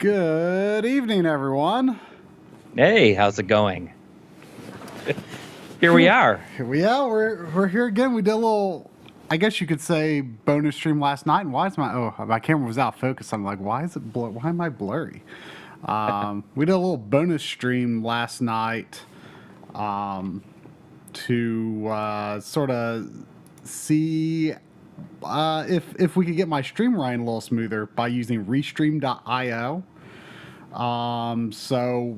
Good evening, everyone. Hey, how's it going? Here we are. We're here again. We did a little, I guess you could say, bonus stream last night. And why is my camera was out of focus? I'm like, why am I blurry? We did a little bonus stream last night to sort of see if we could get my stream running a little smoother by using Restream.io. So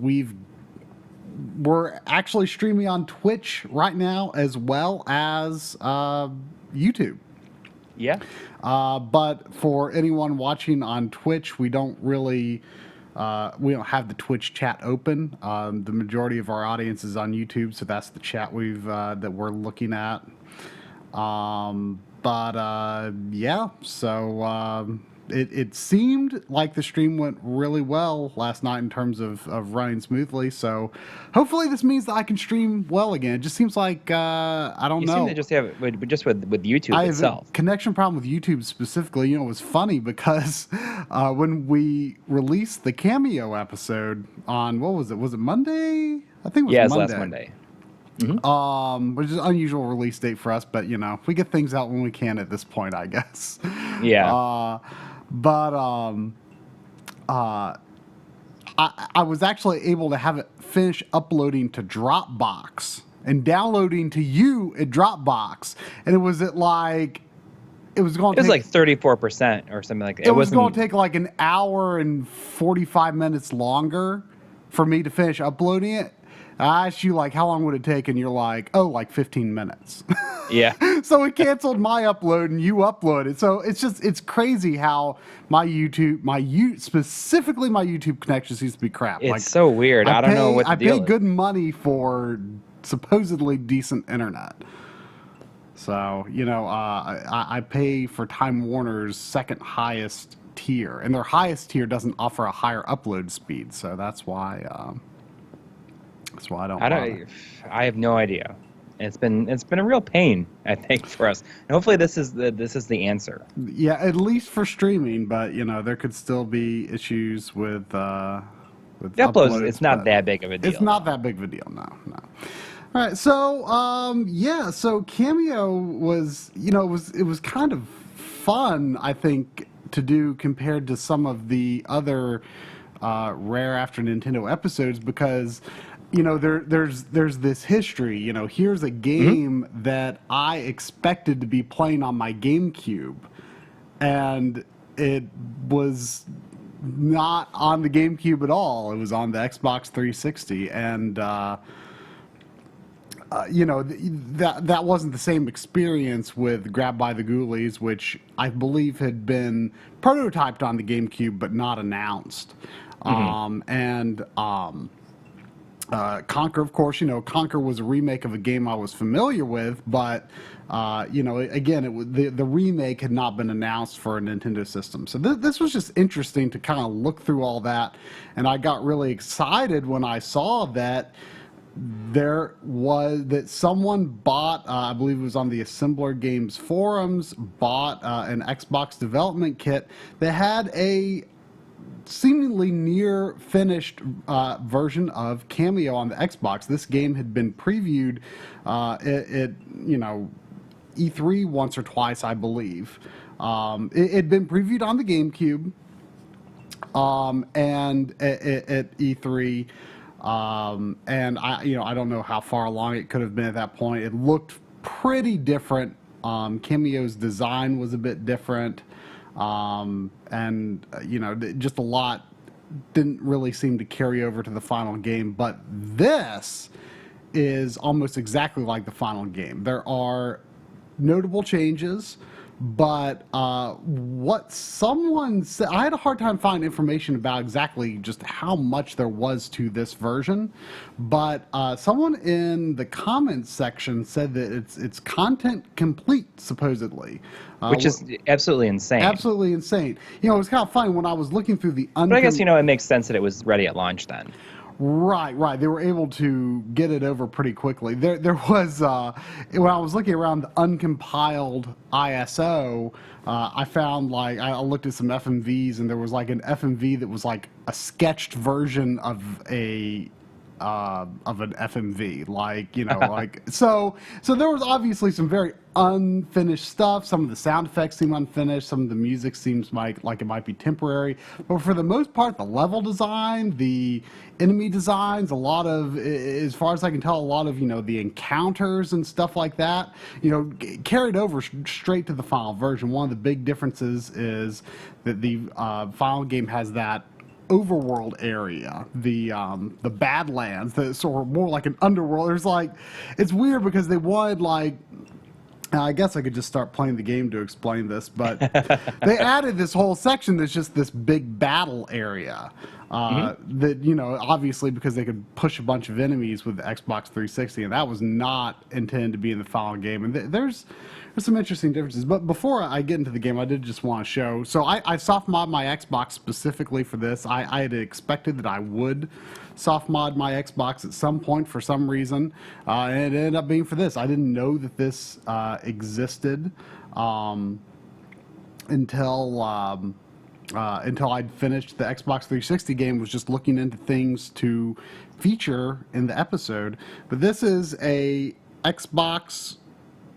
we're actually streaming on Twitch right now as well as YouTube. Yeah. But for anyone watching on Twitch, we don't have the Twitch chat open. The majority of our audience is on YouTube, so that's the chat that we're looking at. Yeah, so it seemed like the stream went really well last night in terms of running smoothly. So hopefully this means that I can stream well again. It just seems like I don't know. You seem to just have it just with YouTube I itself. have a connection problem with YouTube specifically. You know, it was funny because when we released the Kameo episode on, what was it? Was it Monday? I think it was Monday. Yeah, it was last Monday. Mm-hmm. Which is an unusual release date for us, but you know, we get things out when we can at this point, I guess. Yeah. I was actually able to have it finish uploading to Dropbox and downloading to you at Dropbox, and it was at like it was like 34% or something like that. It was going to take like an hour and 45 minutes longer for me to finish uploading it. I asked you, like, how long would it take? And you're like, oh, like 15 minutes. Yeah. So it canceled my upload and you uploaded. So it's crazy how specifically my YouTube connection seems to be crap. It's like, so weird. I don't know what the deal is. I pay good money for supposedly decent internet. So, you know, I pay for Time Warner's second highest tier. And their highest tier doesn't offer a higher upload speed. So that's why... That's why I have no idea. It's been a real pain, I think, for us. And hopefully this is the answer. Yeah, at least for streaming, but you know, there could still be issues with the uploads. It's not that big of a deal. It's not that big of a deal, no. All right, so yeah, so Kameo was, you know, it was kind of fun, I think, to do compared to some of the other Rare After Nintendo episodes because, you know, there's this history. You know, here's a game that I expected to be playing on my GameCube, and it was not on the GameCube at all. It was on the Xbox 360, and you know, that wasn't the same experience with Grab by the Ghoulies, which I believe had been prototyped on the GameCube but not announced. Conquer, of course, you know, Conquer was a remake of a game I was familiar with, but, you know, again, the remake had not been announced for a Nintendo system. So this was just interesting to kind of look through all that, and I got really excited when I saw that someone bought, I believe it was on the Assembler Games forums, bought an Xbox development kit that had a seemingly near finished version of Kameo on the Xbox. This game had been previewed at you know, E3 once or twice, I believe. It had been previewed on the GameCube and at E3. And I don't know how far along it could have been at that point. It looked pretty different. Kameo's design was a bit different. And you know, just a lot didn't really seem to carry over to the final game, but this is almost exactly like the final game. There are notable changes, but what someone said, I had a hard time finding information about exactly just how much there was to this version, but someone in the comments section said that it's content complete, supposedly. Which is absolutely insane. Absolutely insane. You know, it was kind of funny when I was looking through the... But I guess, you know, it makes sense that it was ready at launch then. Right. They were able to get it over pretty quickly. There was when I was looking around the uncompiled ISO, I found like I looked at some FMVs, and there was like an FMV that was like a sketched version of an FMV, like, you know, like so there was obviously some very unfinished stuff. Some of the sound effects seem unfinished, some of the music seems like it might be temporary, but for the most part, the level design, the enemy designs, a lot of, as far as I can tell, a lot of, you know, the encounters and stuff like that, you know, carried over straight to the final version. One of the big differences is that the final game has that overworld area, the Badlands, that sort of more like an underworld. There's like, it's weird because they wanted like, I guess I could just start playing the game to explain this, but they added this whole section that's just this big battle area. That, you know, obviously because they could push a bunch of enemies with the Xbox 360, and that was not intended to be in the final game. And there's some interesting differences. But before I get into the game, I did just want to show. So I soft mod my Xbox specifically for this. I had expected that I would soft mod my Xbox at some point for some reason, and it ended up being for this. I didn't know that this existed until I'd finished the Xbox 360 game, was just looking into things to feature in the episode. But this is a Xbox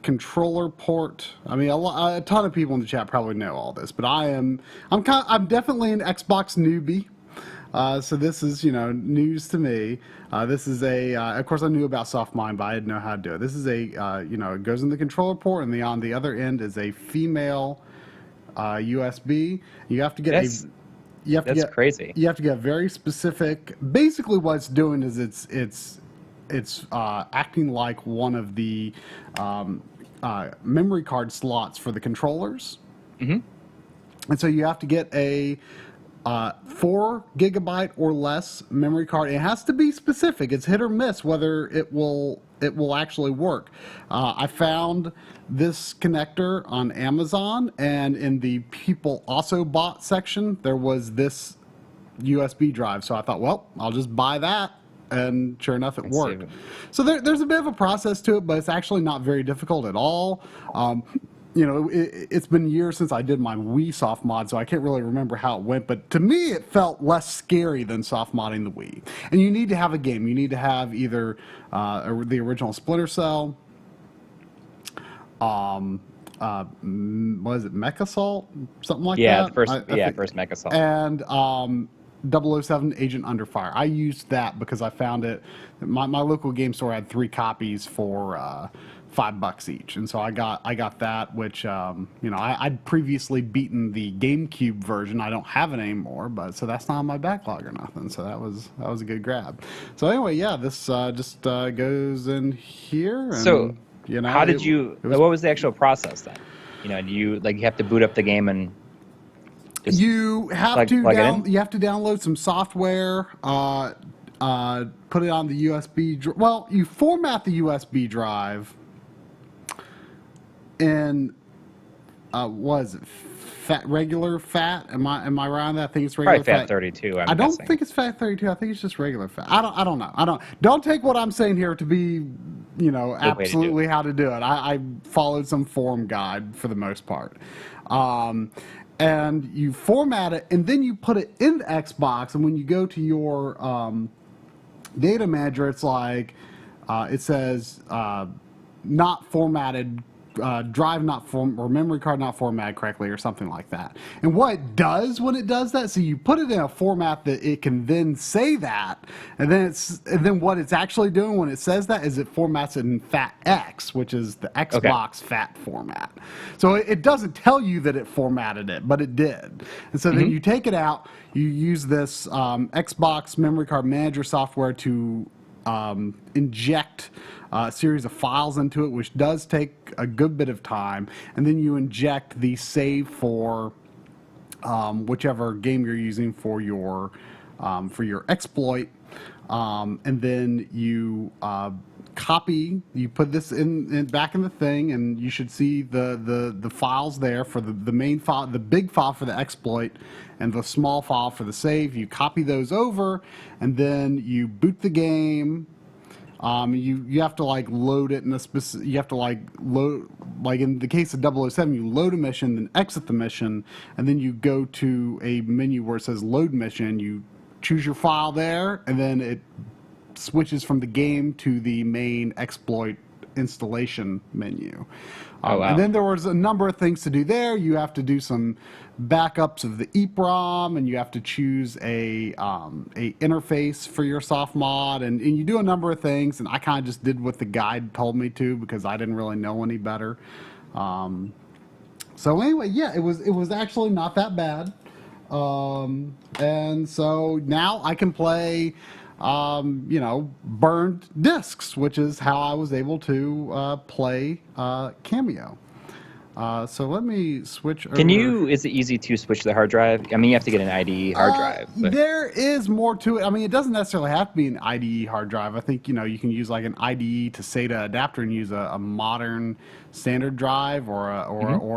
controller port. I mean, a ton of people in the chat probably know all this, but I'm definitely an Xbox newbie. So this is, you know, news to me. This is of course I knew about soft mod, but I didn't know how to do it. This is you know, it goes in the controller port, and on the other end is a female USB. You have to get That's crazy. You have to get very specific. Basically, what it's doing is it's acting like one of the memory card slots for the controllers. And so you have to get a 4 gigabyte or less memory card. It has to be specific. It's hit or miss whether it will actually work. I found this connector on Amazon, and in the people also bought section, there was this USB drive. So I thought, well, I'll just buy that. And sure enough, it worked. So there's a bit of a process to it, but it's actually not very difficult at all. You know, it's been years since I did my Wii soft mod, so I can't really remember how it went. But to me, it felt less scary than soft modding the Wii. And you need to have a game. You need to have either the original Splinter Cell, what is it, Mech Assault? Something like that? Yeah, first Mech Assault. And 007 Agent Under Fire. I used that because I found it. My local game store had 3 copies for $5 each, and so I got that, which you know, I'd previously beaten the GameCube version. I don't have it anymore, but so that's not on my backlog or nothing. So that was a good grab. So anyway, yeah, this just goes in here. And, so you know, how did what was the actual process then? You know, do you have to boot up the game and you have plug you have to download some software, put it on the USB. Well, you format the USB drive in what is it? Regular fat? Am I right on that? I think it's regular probably FAT32. I don't think it's FAT32. I think it's just regular fat. I don't know. Don't take what I'm saying here to be, you know, absolutely how to do it. I followed some forum guide for the most part. And you format it, and then you put it in the Xbox, and when you go to your data manager, it's like it says not formatted, drive not or memory card not formatted correctly, or something like that. And what it does when it does that, so you put it in a format that it can then say that, and then what it's actually doing when it says that is it formats it in FATX, which is the Xbox FAT format. So it doesn't tell you that it formatted it, but it did. And so then you take it out, you use this Xbox memory card manager software to inject a series of files into it, which does take a good bit of time, and then you inject the save for whichever game you're using for your exploit, and then you copy, you put this in back in the thing, and you should see the files there for the main file, the big file for the exploit, and the small file for the save. You copy those over, and then you boot the game. You have to like load it in a specific. You have to like load, like in the case of 007, you load a mission, then exit the mission, and then you go to a menu where it says load mission. You choose your file there, and then it switches from the game to the main exploit installation menu. Oh, wow. And then there was a number of things to do there. You have to do some backups of the EEPROM, and you have to choose a interface for your soft mod, and you do a number of things. And I kind of just did what the guide told me to because I didn't really know any better. So anyway, yeah, it was actually not that bad. And so now I can play, burned discs, which is how I was able to play Kameo. So let me switch over. Is it easy to switch the hard drive? I mean, you have to get an IDE hard drive. But... There is more to it. I mean, it doesn't necessarily have to be an IDE hard drive. I think, you can use like an IDE to SATA adapter and use a modern standard drive or a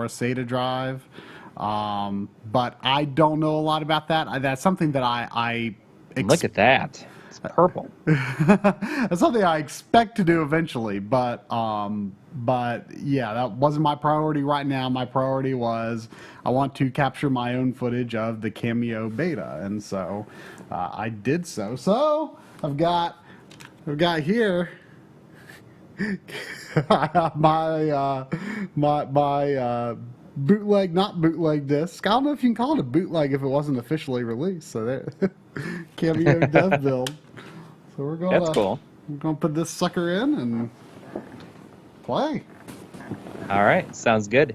SATA drive. But I don't know a lot about that. That's something that I look at that. It's purple. That's something I expect to do eventually, but yeah, that wasn't my priority right now. My priority was I want to capture my own footage of the Kameo beta, and so I did so. So I've got here my bootleg, not bootleg disc. I don't know if you can call it a bootleg if it wasn't officially released. So there, Kameo dev build. So we're going. That's cool. We're gonna put this sucker in and play. All right, sounds good.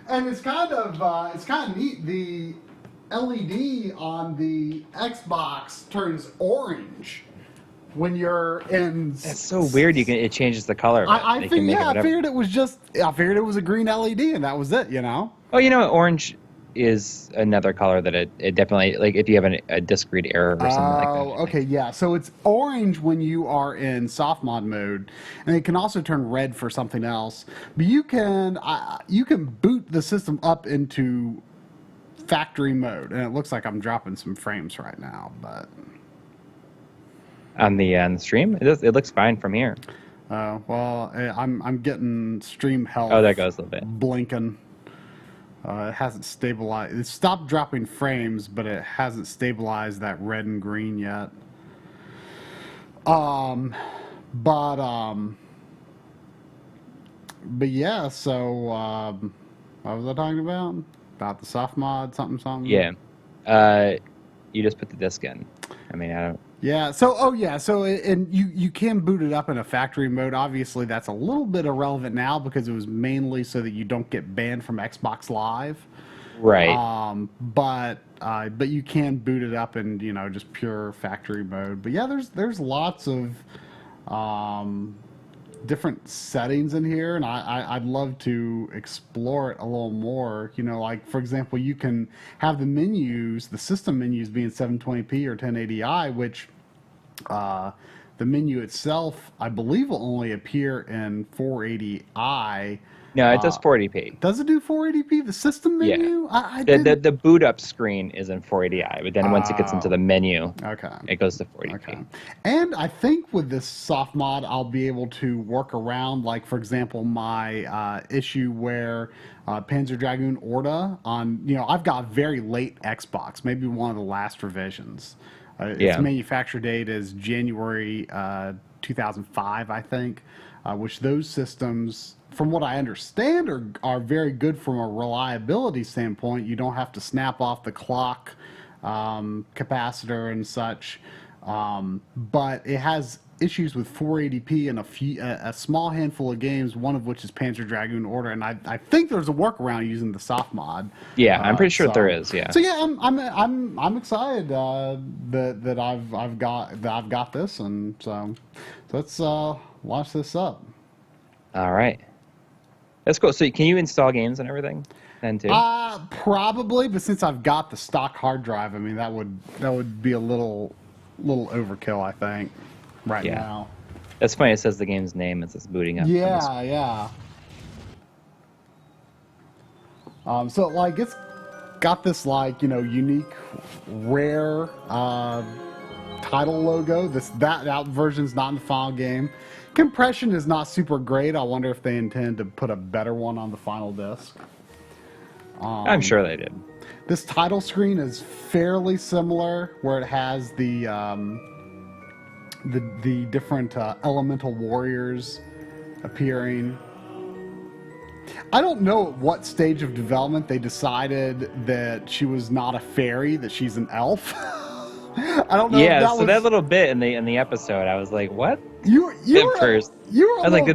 And it's kind of neat. The LED on the Xbox turns orange when you're in. That's so weird. It changes the color. I figured it was a green LED, and that was it. Oh, orange is another color that it definitely, like if you have a discrete error or something like that. Oh, okay, yeah. So it's orange when you are in soft mod mode, and it can also turn red for something else. But you can boot the system up into factory mode, and it looks like I'm dropping some frames right now, but on the stream, it looks fine from here. Well, I'm getting stream health. Oh, there goes a little bit. Blinking. It hasn't stabilized. It stopped dropping frames, but it hasn't stabilized that red and green yet. But yeah. So what was I talking about? About the soft mod, something. Yeah. You just put the disc in. I mean, I don't. Yeah. And you can boot it up in a factory mode. Obviously, that's a little bit irrelevant now because it was mainly so that you don't get banned from Xbox Live. Right. But you can boot it up in just pure factory mode. But yeah, there's lots of different settings in here, and I'd love to explore it a little more. Like for example, you can have the system menus being 720p or 1080i, which the menu itself, I believe, will only appear in 480i. No, it does 480p. Does it do 480p? The system menu? Yeah. The boot up screen is in 480i, but then once it gets into the menu, it goes to 480p. Okay. And I think with this soft mod, I'll be able to work around, like for example, my issue where Panzer Dragoon Orta on, I've got very late Xbox, maybe one of the last revisions. Its manufacture date is January 2005, I think, which those systems, from what I understand, are very good from a reliability standpoint. You don't have to snap off the clock capacitor and such, but it has issues with 480p and a small handful of games, one of which is Panzer Dragoon Orta, and I think there's a workaround using the soft mod. Yeah, I'm pretty sure there is. Yeah. So yeah, I'm excited that I've got this, and so let's launch this up. All right. That's cool. So can you install games and everything then too? Probably, but since I've got the stock hard drive, I mean that would be a little overkill, I think, right now. That's funny. It says the game's name as it's booting up. Yeah, yeah. So like it's got this like unique, rare title logo. That version's not in the final game. Compression is not super great. I wonder if they intend to put a better one on the final disc. I'm sure they did. This title screen is fairly similar, where it has the different elemental warriors appearing. I don't know at what stage of development they decided that she was not a fairy, that she's an elf. I don't know. Yeah, if so that little bit in the episode, I was like, "What?" You At first, you were I was like,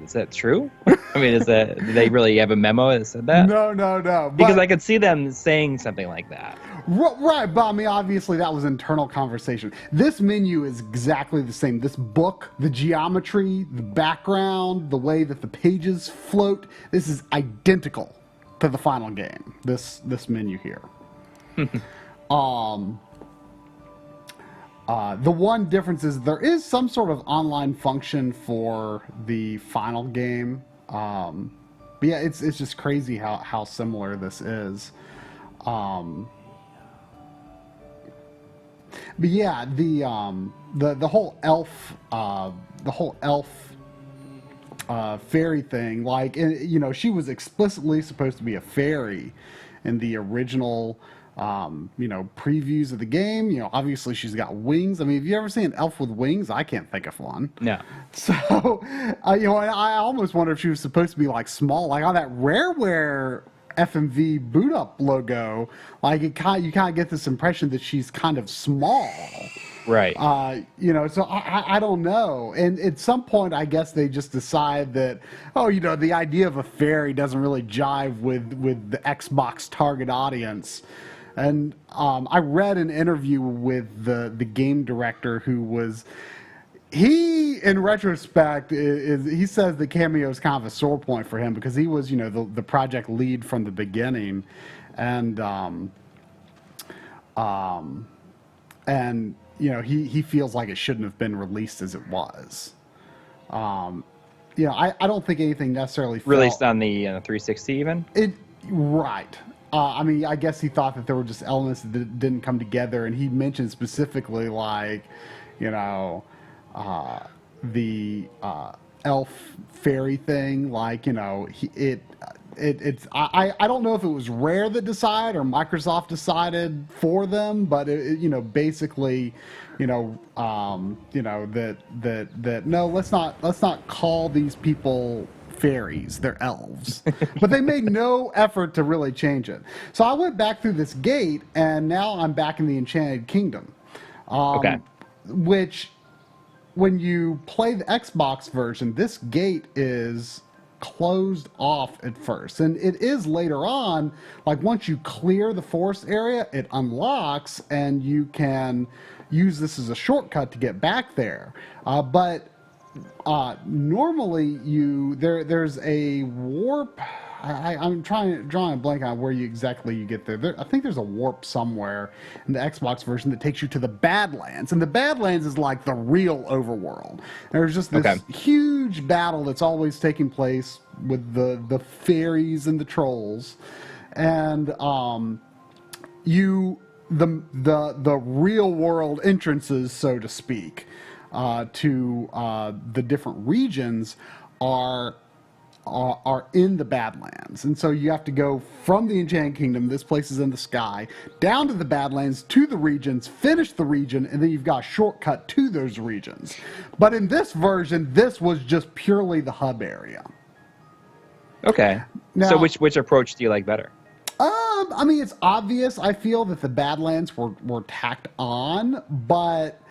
"Is that true?" I mean, did they really have a memo that said that? No. Because I could see them saying something like that. Right, but I mean, obviously that was internal conversation. This menu is exactly the same. This book, the geometry, the background, the way that the pages float, this is identical to the final game. This menu here. The one difference is there is some sort of online function for the final game. But yeah, it's just crazy how similar this is. But yeah, the whole elf fairy thing, like, she was explicitly supposed to be a fairy in the original previews of the game. Obviously she's got wings. I mean, have you ever seen an elf with wings? I can't think of one. No. So, I almost wonder if she was supposed to be like small, like on that Rareware FMV boot up logo. Like you kind of get this impression that she's kind of small. Right. So I don't know. And at some point, I guess they just decide that, the idea of a fairy doesn't really jive with the Xbox target audience. And I read an interview with the game director he, in retrospect, he says the Kameo is kind of a sore point for him because he was, the project lead from the beginning. And he feels like it shouldn't have been released as it was. I don't think anything necessarily released on the 360 even. Right. I mean, I guess he thought that there were just elements that didn't come together, and he mentioned specifically like, the elf fairy thing, like, it's I don't know if it was Rare that decided or Microsoft decided for them, but basically, that no, let's not call these people fairies, they're elves. But they made no effort to really change it. So I went back through this gate, and now I'm back in the Enchanted Kingdom. Okay. Which, when you play the Xbox version, this gate is closed off at first, and it is later on. Like once you clear the forest area, it unlocks, and you can use this as a shortcut to get back there. But normally there's a warp. I'm drawing a blank on where you get there. I think there's a warp somewhere in the Xbox version that takes you to the Badlands, and the Badlands is like the real overworld. There's just this huge battle that's always taking place with the fairies and the trolls, and the real world entrances, so to speak, to the different regions are in the Badlands. And so you have to go from the Enchanted Kingdom, this place is in the sky, down to the Badlands, to the regions, finish the region, and then you've got a shortcut to those regions. But in this version, this was just purely the hub area. Okay. Now, so which approach do you like better? I mean, it's obvious, I feel, that the Badlands were tacked on, but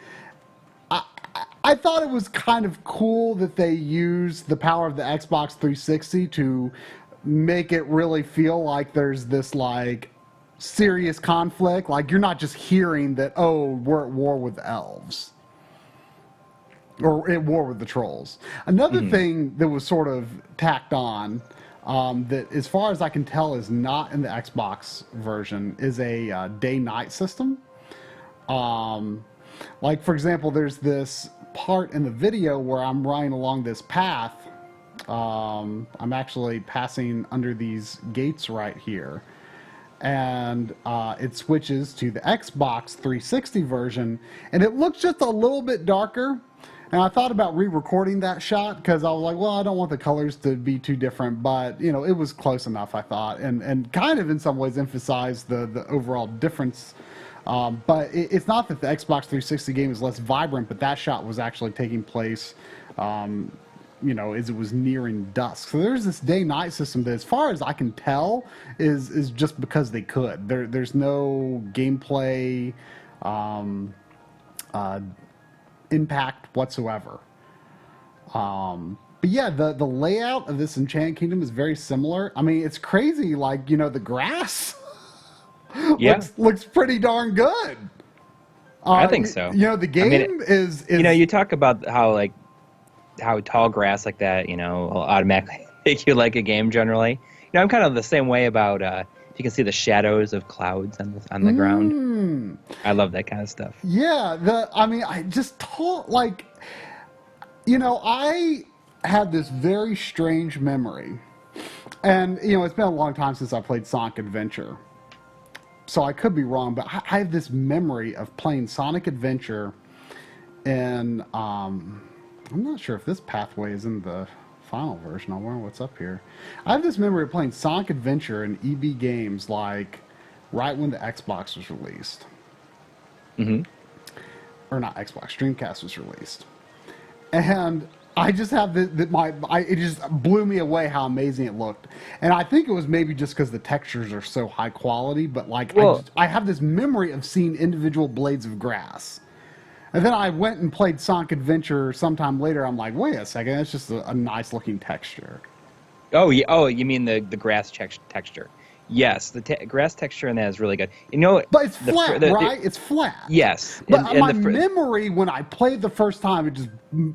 I thought it was kind of cool that they used the power of the Xbox 360 to make it really feel like there's this like serious conflict. Like you're not just hearing that, oh, we're at war with elves or at war with the trolls. Another thing that was sort of tacked on, that as far as I can tell is not in the Xbox version, is a day-night system. Like, for example, there's this part in the video where I'm running along this path. I'm actually passing under these gates right here. And it switches to the Xbox 360 version, and it looks just a little bit darker. And I thought about re-recording that shot because I was like, well, I don't want the colors to be too different, but you know, it was close enough, I thought, and kind of in some ways emphasized the overall difference. But it's not that the Xbox 360 game is less vibrant, but that shot was actually taking place, you know, as it was nearing dusk. So there's this day-night system that, as far as I can tell, is just because they could. There's no gameplay impact whatsoever. But yeah, the layout of this Enchanted Kingdom is very similar. I mean, it's crazy. Like, you know, the grass looks pretty darn good. I think so. You know, the game is you know, you talk about how tall grass like that, you know, will automatically make you like a game generally. You know, I'm kind of the same way about if you can see the shadows of clouds on the ground. I love that kind of stuff. Yeah, I just told, like, you know, I had this very strange memory. And, you know, it's been a long time since I played Sonic Adventure. So I could be wrong, but I have this memory of playing Sonic Adventure in, I'm not sure if this pathway is in the final version. I wonder what's up here. I have this memory of playing Sonic Adventure in EB Games, like, right when the Xbox was released. Or not Xbox, Dreamcast was released. And I just have it just blew me away how amazing it looked. And I think it was maybe just because the textures are so high quality, but like, I have this memory of seeing individual blades of grass. And then I went and played Sonic Adventure sometime later. I'm like, wait a second, it's just a nice looking texture. Oh, yeah. Oh, you mean the grass texture? Yes, the grass texture in that is really good. You know, but it's flat, right? It's flat. Yes, but my memory when I played the first time,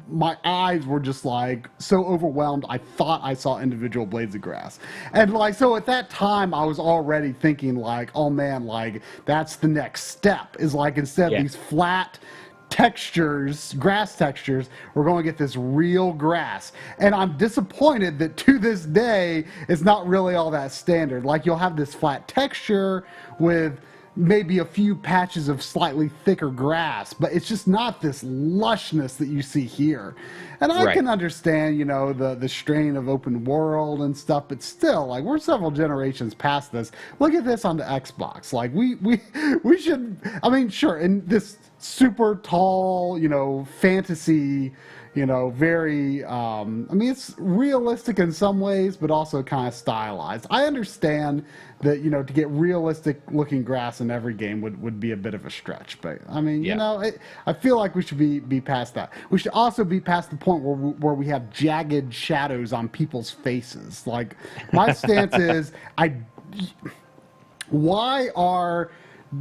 my eyes were just like so overwhelmed. I thought I saw individual blades of grass, and like so at that time, I was already thinking like, oh man, like that's the next step. Is like instead of these flat textures, grass textures, we're going to get this real grass. And I'm disappointed that to this day, it's not really all that standard. Like you'll have this flat texture with maybe a few patches of slightly thicker grass, but it's just not this lushness that you see here. And I can understand, you know, the strain of open world and stuff, but still, like, we're several generations past this. Look at this on the Xbox. Like, we should, I mean, sure, in this super tall, you know, fantasy, you know, very, I mean, it's realistic in some ways, but also kind of stylized. I understand that, you know, to get realistic looking grass in every game would be a bit of a stretch. But, I mean, you know, I feel like we should be past that. We should also be past the point where we have jagged shadows on people's faces. Like, my stance is, why are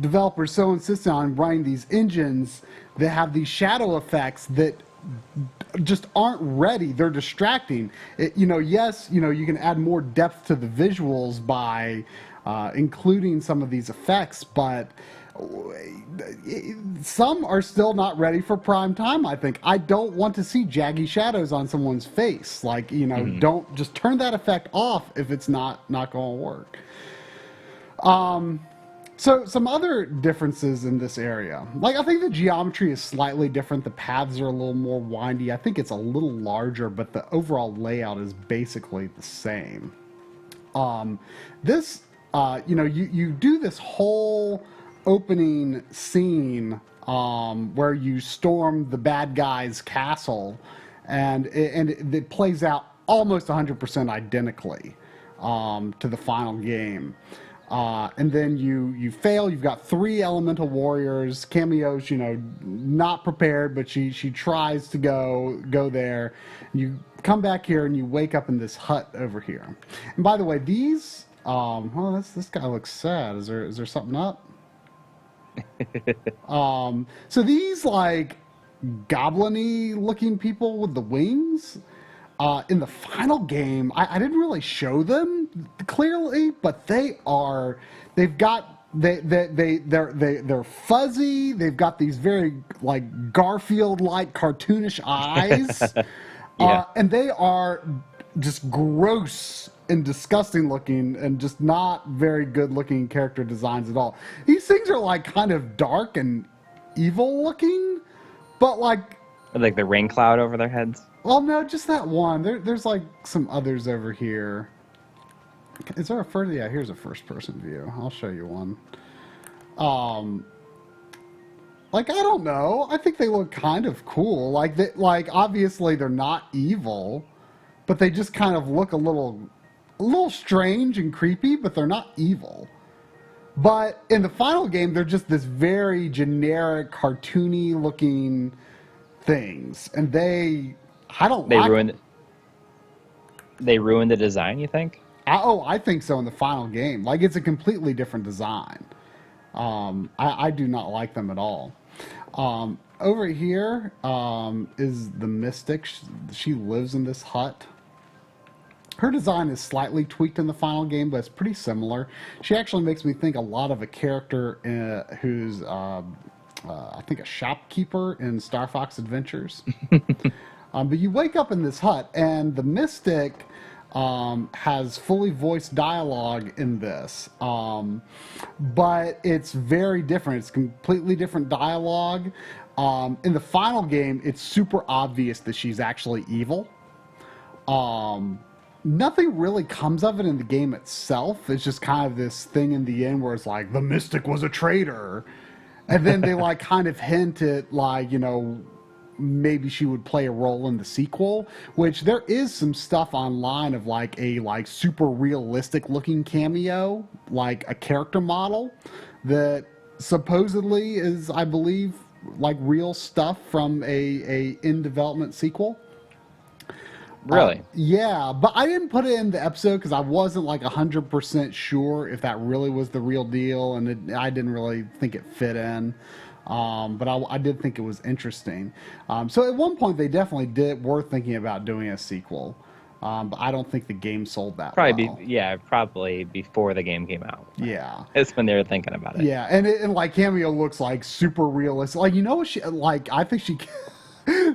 developers so insistent on running these engines that have these shadow effects that just aren't ready? They're distracting. You know, yes, you know, you can add more depth to the visuals by including some of these effects, but some are still not ready for prime time, I think. I don't want to see jaggy shadows on someone's face. Like, you know, don't just turn that effect off if it's not going to work. So some other differences in this area. Like, I think the geometry is slightly different. The paths are a little more windy. I think it's a little larger, but the overall layout is basically the same. This, you know, you do this whole opening scene where you storm the bad guy's castle, and it plays out almost 100% identically to the final game. And then you fail. You've got 3 elemental warriors. Kameo's, you know, not prepared, but she tries to go there. You come back here and you wake up in this hut over here. And by the way, these well, this guy looks sad. Is there something up? So these like goblin-y looking people with the wings. In the final game, I didn't really show them clearly, but they've got They're fuzzy. They've got these very like Garfield-like cartoonish eyes, Yeah. and they are just gross and disgusting looking, and just not very good looking character designs at all. These things are like kind of dark and evil looking, but like, With, like the rain cloud over their heads. well, no, just that one. There's like some others over here. Is there a first? Yeah, here's a first-person view. I'll show you one. Like, I don't know. I think they look kind of cool. Like obviously they're not evil, but they just kind of look a little strange and creepy. But they're not evil. But in the final game, they're just this very generic, cartoony-looking things, and I don't They like ruined. them. They ruined the design. You think? I think so in the final game. Like, it's a completely different design. I do not like them at all. Over here is the Mystic. She lives in this hut. Her design is slightly tweaked in the final game, but it's pretty similar. She actually makes me think a lot of a character who's, I think, a shopkeeper in Star Fox Adventures. But you wake up in this hut, and the Mystic has fully voiced dialogue in this. But it's very different. It's completely different dialogue. In the final game, it's super obvious that she's actually evil. Nothing really comes of it in the game itself. It's just kind of this thing in the end where it's like, the Mystic was a traitor. And then they like kind of hint at like, you know, maybe she would play a role in the sequel, which there is some stuff online of like a like super realistic looking Kameo, like a character model that supposedly is, I believe, like real stuff from a in development sequel. Really? Yeah, but I didn't put it in the episode because I wasn't like 100% sure if that really was the real deal, and I didn't really think it fit in. But I did think it was interesting. So at one point they definitely were thinking about doing a sequel, but I don't think the game sold that well. Probably before the game came out. Yeah. That's when they were thinking about it. Yeah, and like Kameo looks like super realistic. Like, you know what I think she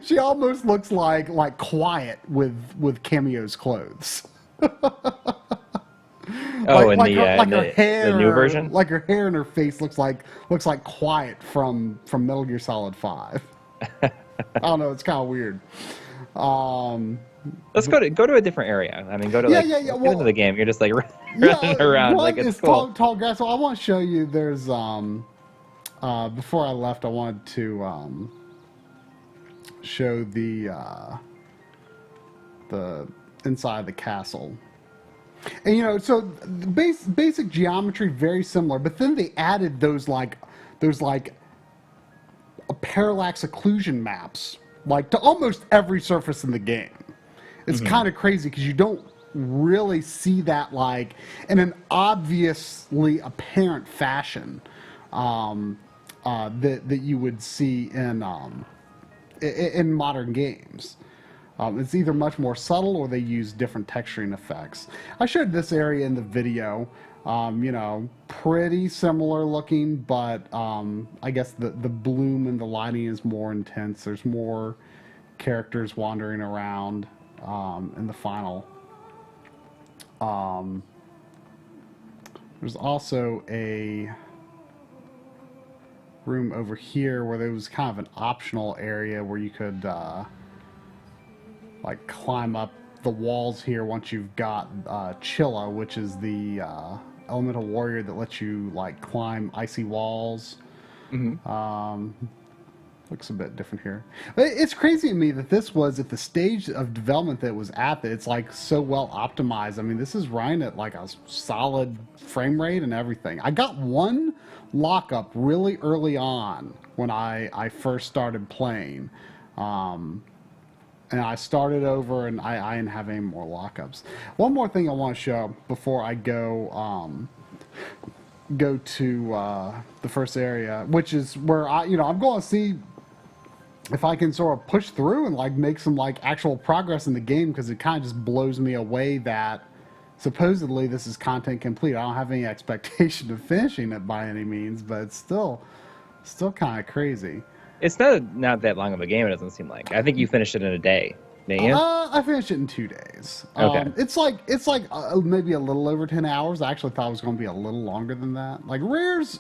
she almost looks like Quiet with Kameo's clothes. Oh, her hair, the new version? like her hair and her face looks like Quiet from Metal Gear Solid 5. I don't know, it's kind of weird. Let's go to a different area. I mean, go to Yeah, like yeah, yeah. get Well, into the game. You're just like running around like it's cool. Tall grass. So I want to show you. There's before I left, I wanted to show the inside of the castle. And you know, so the basic geometry very similar, but then they added those parallax occlusion maps like to almost every surface in the game. It's kind of crazy because you don't really see that like in an obviously apparent fashion that you would see in modern games. It's either much more subtle or they use different texturing effects. I showed this area in the video. You know, pretty similar looking, but I guess the bloom and the lighting is more intense. There's more characters wandering around in the final. There's also a room over here where there was kind of an optional area where you could like climb up the walls here once you've got Chilla, which is the elemental warrior that lets you like climb icy walls. Looks a bit different here. But it's crazy to me that this was at the stage of development that it was at, that it's like so well optimized. I mean, this is running at like a solid frame rate and everything. I got one lockup really early on when I first started playing. And I started over, and I didn't have any more lockups. One more thing I want to show before I go to the first area, which is where I'm going to see if I can sort of push through and like make some like actual progress in the game, because it kind of just blows me away that supposedly this is content complete. I don't have any expectation of finishing it by any means, but it's still kind of crazy. It's not that long of a game. It doesn't seem like. I think you finished it in a day, didn't you? I finished it in 2 days. Okay. It's like maybe a little over 10 hours. I actually thought it was going to be a little longer than that. Like Rare's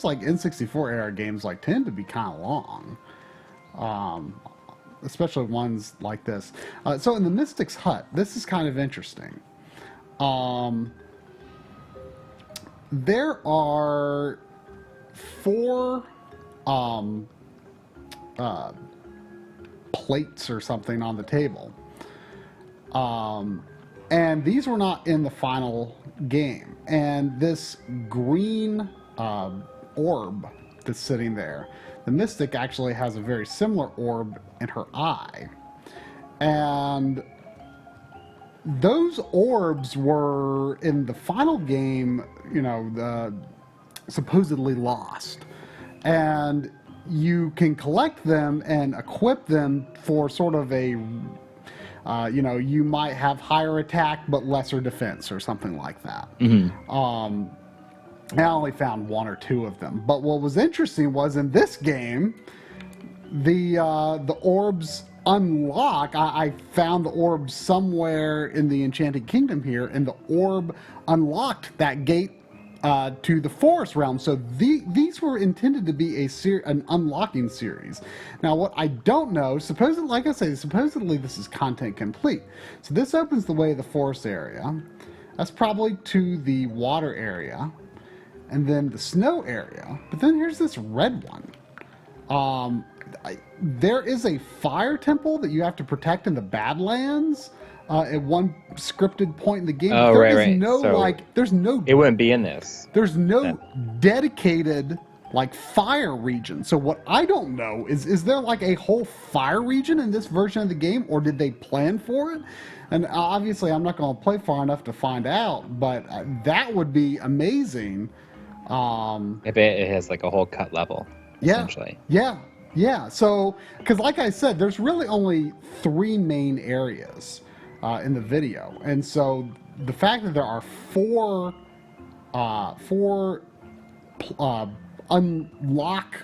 like N64 era games like tend to be kind of long, especially ones like this. So in the Mystic's Hut, this is kind of interesting. There are 4 plates or something on the table. And these were not in the final game. And this green orb that's sitting there, the Mystic actually has a very similar orb in her eye. And those orbs were in the final game, supposedly lost. And you can collect them and equip them for sort of a, you might have higher attack but lesser defense or something like that. Mm-hmm. I only found 1 or 2 of them. But what was interesting was in this game, the orbs unlock. I found the orb somewhere in the Enchanted Kingdom here, and the orb unlocked that gate to the forest realm. So these were intended to be an unlocking series. Now, what I don't know, supposedly this is content complete. So this opens the way to the forest area. That's probably to the water area, and then the snow area. But then here's this red one. There is a fire temple that you have to protect in the Badlands at one scripted point in the game. Oh, right. There's no. It wouldn't be in this. There's no dedicated fire region. So what I don't know is there like a whole fire region in this version of the game, or did they plan for it? And obviously, I'm not going to play far enough to find out, but that would be amazing. If it has like a whole cut level, essentially. Yeah. So, because like I said, there's really only 3 main areas in the video, and so the fact that there are 4 unlock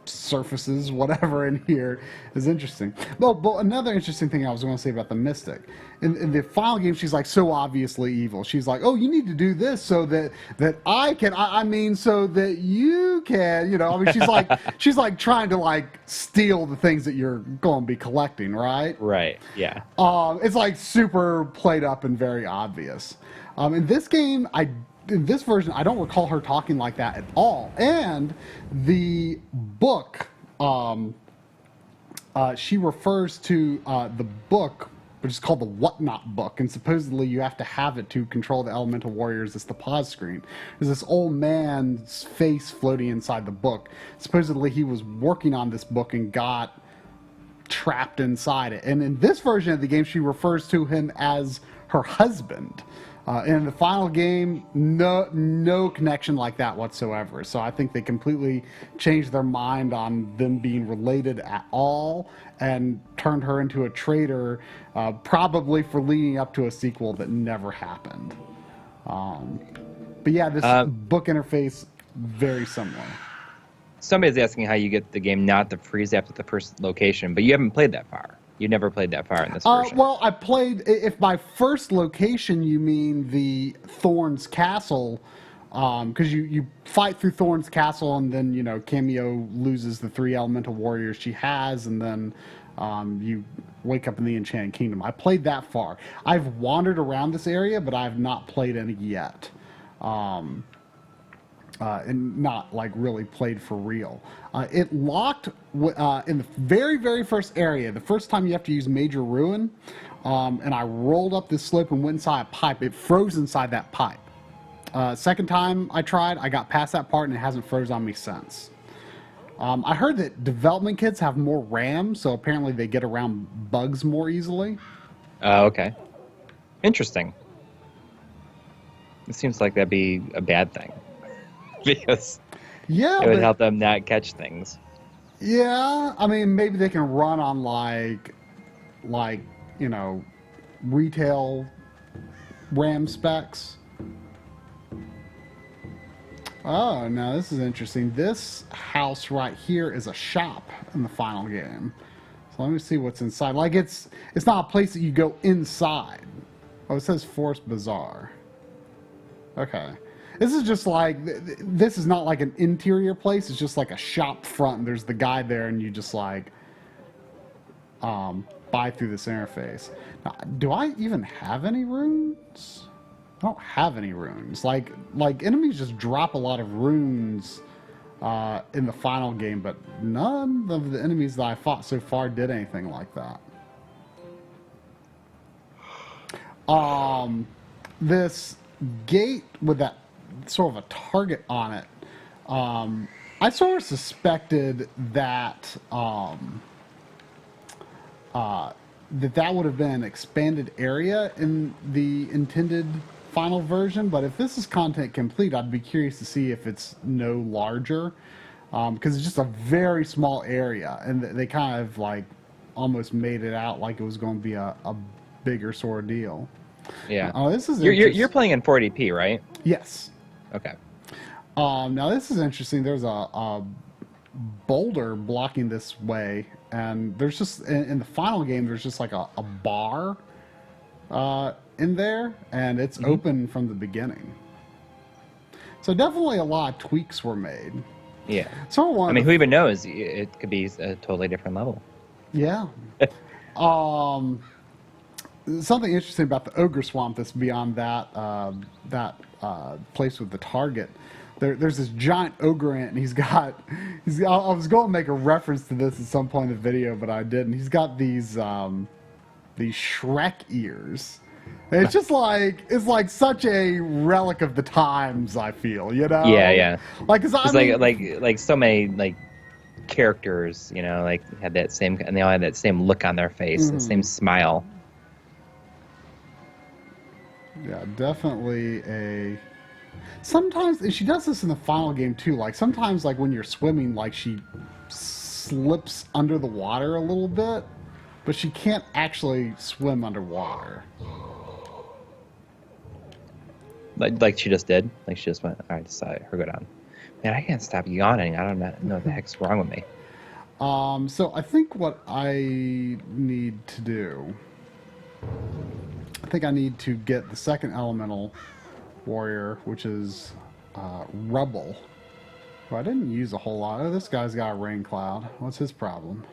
surfaces, whatever, in here is interesting. But another interesting thing I was going to say about the Mystic, in the final game, she's like so obviously evil. She's like, oh, you need to do this so that I can, so that you can, she's like trying to steal the things that you're going to be collecting, right? Right, yeah. It's like super played up and very obvious. In this game, in this version, I don't recall her talking like that at all. And the book, she refers to the book, which is called the Whatnot book, and supposedly you have to have it to control the elemental warriors. It's the pause screen. There's this old man's face floating inside the book. Supposedly he was working on this book and got trapped inside it. And in this version of the game, she refers to him as her husband. In the final game, no connection like that whatsoever. So I think they completely changed their mind on them being related at all and turned her into a traitor, probably for leading up to a sequel that never happened. But yeah, this book interface, very similar. Somebody's asking how you get the game not to freeze after the first location, but you haven't played that far. You never played that far in this version. Well, I played, if by first location you mean the Thorn's Castle, because you fight through Thorn's Castle and then, Kameo loses the 3 elemental warriors she has, and then you wake up in the Enchanted Kingdom. I played that far. I've wandered around this area, but I've not played any yet. And not really played for real. It locked in the very, very first area. The first time you have to use Major Ruin, and I rolled up this slope and went inside a pipe. It froze inside that pipe. Second time I tried, I got past that part and it hasn't froze on me since. I heard that development kits have more RAM, so apparently they get around bugs more easily. Okay. Interesting. It seems like that'd be a bad thing. Because it would help them not catch things. Yeah, I mean, maybe they can run on retail RAM specs. Oh, now this is interesting. This house right here is a shop in the final game. So let me see what's inside. Like it's not a place that you go inside. Oh, it says Forest Bazaar. Okay. This is just like, this is not like an interior place. It's just like a shop front. And there's the guy there and you just like buy through this interface. Now, do I even have any runes? I don't have any runes. Like enemies just drop a lot of runes in the final game, but none of the enemies that I fought so far did anything like that. This gate with that sort of a target on it, I sort of suspected that that would have been an expanded area in the intended final version, but if this is content complete, I'd be curious to see if it's no larger, because it's just a very small area, and they kind of like almost made it out like it was going to be a bigger sort of deal. Yeah. Oh, this is you're playing in 40p, right? Yes. Okay. Now this is interesting. There's a boulder blocking this way, and there's just in the final game there's just like a bar in there, and it's open from the beginning. So definitely a lot of tweaks were made. Yeah. So I mean, who even knows? It could be a totally different level. Yeah. Something interesting about the ogre swamp that's beyond that place with the target. There's this giant ogre ant, and he's got. I was going to make a reference to this at some point in the video, but I didn't. He's got these Shrek ears. And it's just like such a relic of the times. I feel, you know. Yeah, yeah. Like, cause like so many like characters, you know, like had that same, and they all had that same look on their face, the same smile. Yeah, definitely a. Sometimes, and she does this in the final game too. Like sometimes, like when you're swimming, like she slips under the water a little bit, but she can't actually swim underwater. Like she just did. Like she just went. All right, decided her go down. Man, I can't stop yawning. I don't know what the heck's wrong with me. So I think what I need to do. I think I need to get the second elemental warrior, which is Rebel. Well, I didn't use a whole lot. Oh, this guy's got a rain cloud. What's his problem?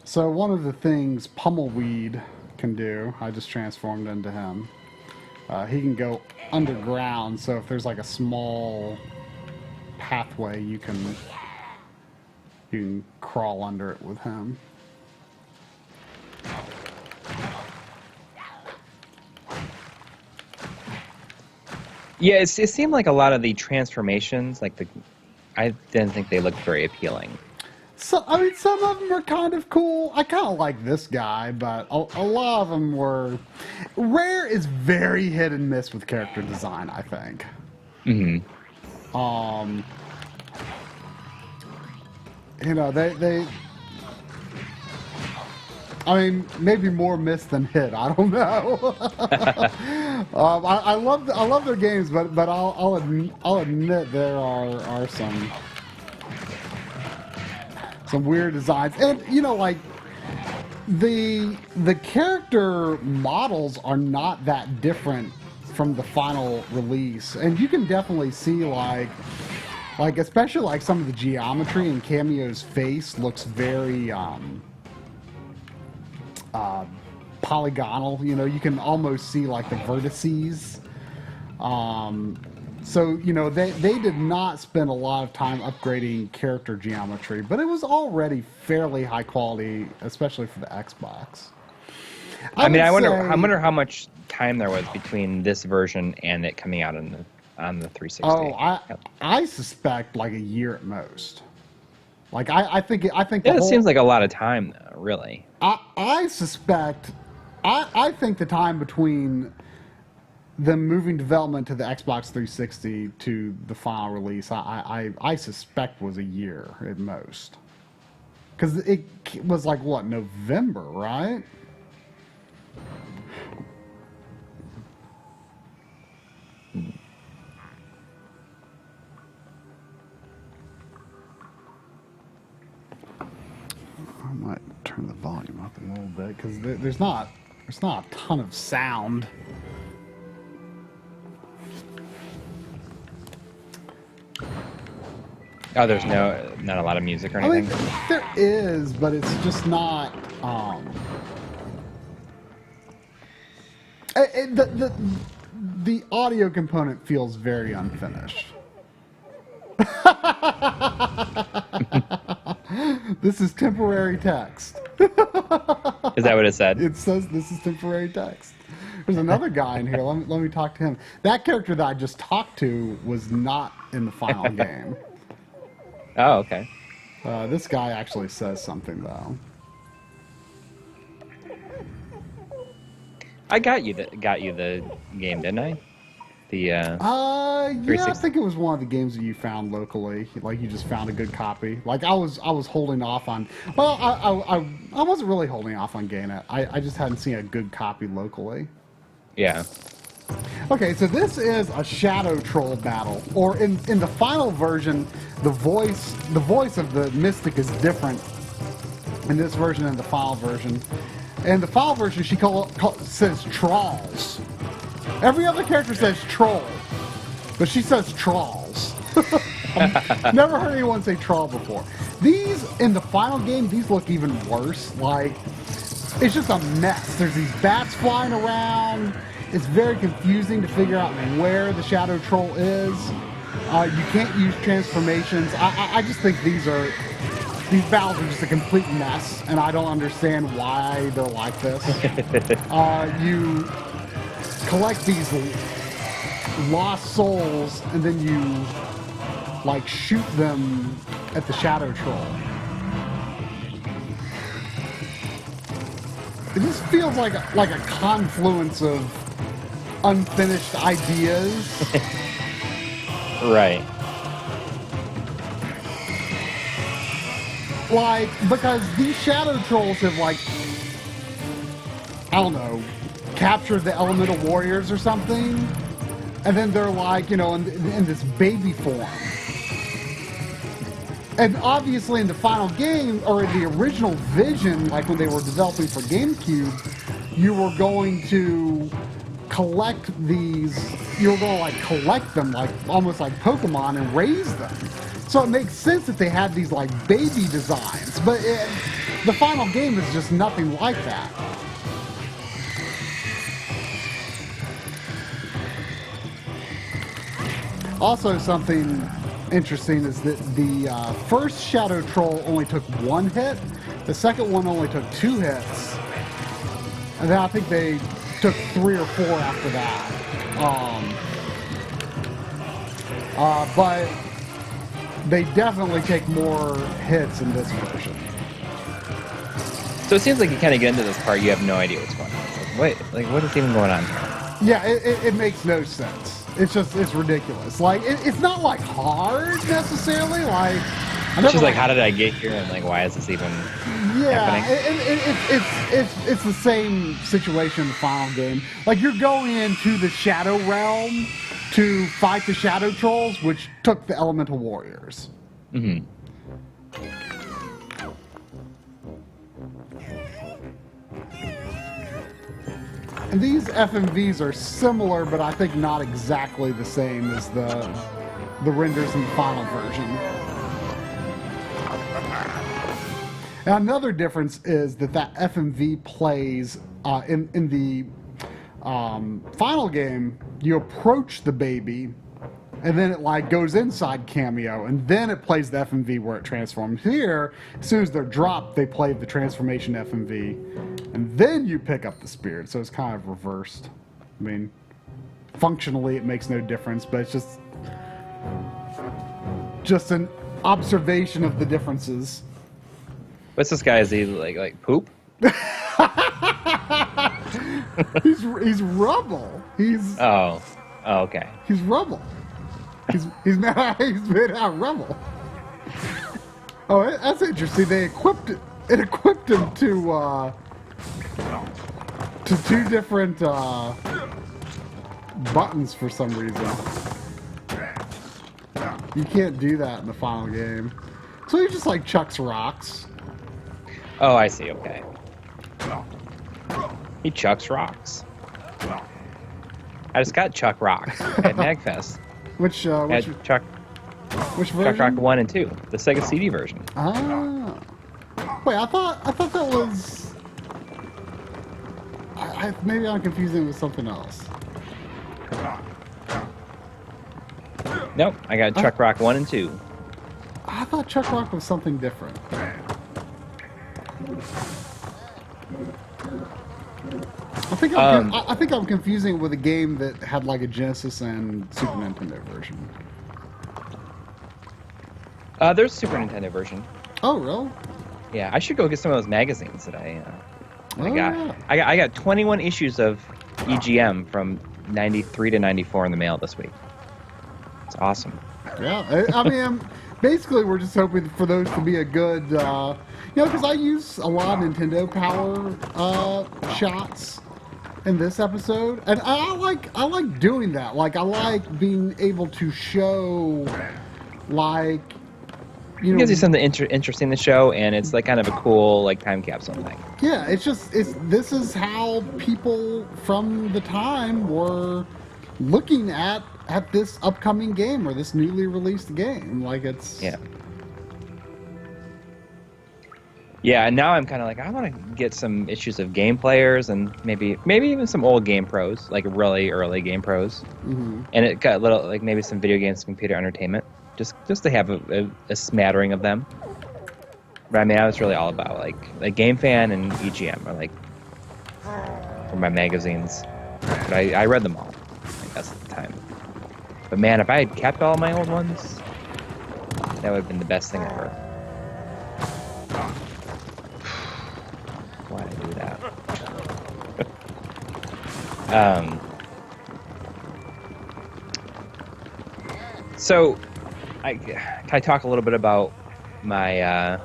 So one of the things Pummelweed can do, I just transformed into him. He can go underground, so if there's like a small pathway, you can crawl under it with him. Yeah, it seemed like a lot of the transformations, I didn't think they looked very appealing. So, I mean, some of them are kind of cool. I kind of like this guy, but a lot of them were... Rare is very hit and miss with character design, I think. Mm-hmm. You know, they I mean, maybe more miss than hit. I don't know. I love their games, but I'll admit there are some weird designs, and you know, like the character models are not that different from the final release, and you can definitely see like especially like some of the geometry in Kameo's face looks very polygonal. You know, you can almost see like the vertices. So, you know, they did not spend a lot of time upgrading character geometry, but it was already fairly high quality, especially for the Xbox. I wonder how much time there was between this version and it coming out on the 360. Oh, I suspect like a year at most. Like I think it seems like a lot of time though, really. I suspect I think the time between them moving development to the Xbox 360 to the final release, I suspect was a year at most. Because it was like, what, November, right? I might turn the volume up a little bit because there's not a ton of sound. Oh, there's not a lot of music or anything. I mean, there is, but it's just not. The audio component feels very unfinished. This is temporary text. Is that what it said? It says this is temporary text. There's another guy in here. Let me talk to him. That character that I just talked to was not in the final game. Oh, okay. This guy actually says something though. I got you the game, didn't I? Yeah, I 360. think it was one of the games that you found locally. Like you just found a good copy. Like I was holding off on. Well, I wasn't really holding off on getting it. I just hadn't seen a good copy locally. Yeah. Okay, so this is a shadow troll battle, or in the final version, the voice of the Mystic is different in this version and the final version. In the final version, she says trolls. Every other character says troll, but she says trolls. I've never heard anyone say troll before. These, in the final game, these look even worse. Like, it's just a mess. There's these bats flying around. It's very confusing to figure out where the shadow troll is. You can't use transformations. I just think these battles are just a complete mess, and I don't understand why they're like this. You collect these lost souls, and then you like shoot them at the shadow troll. It just feels like a confluence of unfinished ideas. Right. Like, because these shadow trolls have, like, I don't know, captured the elemental warriors or something, and then they're like, you know, in this baby form. And obviously in the final game, or in the original Vision, like when they were developing for GameCube, you were going to collect these, you were going to like collect them, like almost like Pokemon, and raise them. So it makes sense that they had these like baby designs, but the final game is just nothing like that. Also, something interesting is that the first Shadow Troll only took 1 hit, the second one only took 2 hits, and then I think they took 3 or 4 after that. But they definitely take more hits in this version. So it seems like you kind of get into this part, you have no idea what's going on. It's like, wait, like what is even going on here? Yeah, it makes no sense. It's ridiculous. Like, it's not like hard necessarily. Like, It's just like, how did I get here, and like, why is this even happening? It's the same situation in the final game. Like, you're going into the Shadow Realm to fight the Shadow Trolls, which took the Elemental Warriors. Mm-hmm. And these FMVs are similar, but I think not exactly the same as the renders in the final version. Now, another difference is that FMV plays in the final game. You approach the baby, and then it like goes inside Kameo, and then it plays the FMV where it transforms. Here, as soon as they're dropped, they play the transformation FMV, and then you pick up the spirit. So it's kind of reversed. I mean, functionally it makes no difference, but it's just an observation of the differences. What's this guy? Is he like poop? He's rubble. He's Oh, okay. he's rubble. He's made out of rubble. Oh, that's interesting. They equipped him to two different buttons for some reason. You can't do that in the final game. So he just like chucks rocks. Oh, I see. Okay. He chucks rocks. I just got Chuck Rocks at MagFest. Which Chuck version? Rock 1 and 2, the Sega CD version. Ah. Wait, I thought that was. Maybe I'm confusing it with something else. Nope, I got Chuck Rock 1 and 2. I thought Chuck Rock was something different. I think I'm confusing it with a game that had like a Genesis and Super Nintendo version. There's a Super Nintendo version. Oh, really? Yeah, I should go get some of those magazines that I got. Yeah. I got 21 issues of EGM from 93 to 94 in the mail this week. It's awesome. Yeah, I mean, basically we're just hoping for those to be a good, because I use a lot of Nintendo Power shots in this episode, and I like doing that. Like, I like being able to show, like, It gives you something interesting to show, and it's like kind of a cool like time capsule thing. Yeah, this is how people from the time were looking at this upcoming game or this newly released game. Like, it's yeah. And now I'm kind of like, I want to get some issues of Game Players and maybe even some old Game Pros, like really early Game Pros. Mm-hmm. And it got a little like maybe some video games, computer entertainment, just to have a smattering of them. But I mean, I was really all about like Game Fan and EGM are like for my magazines. But I read them all, I guess, at the time. But man, if I had kept all my old ones, that would have been the best thing ever. Why did I do that? So, can I talk a little bit about my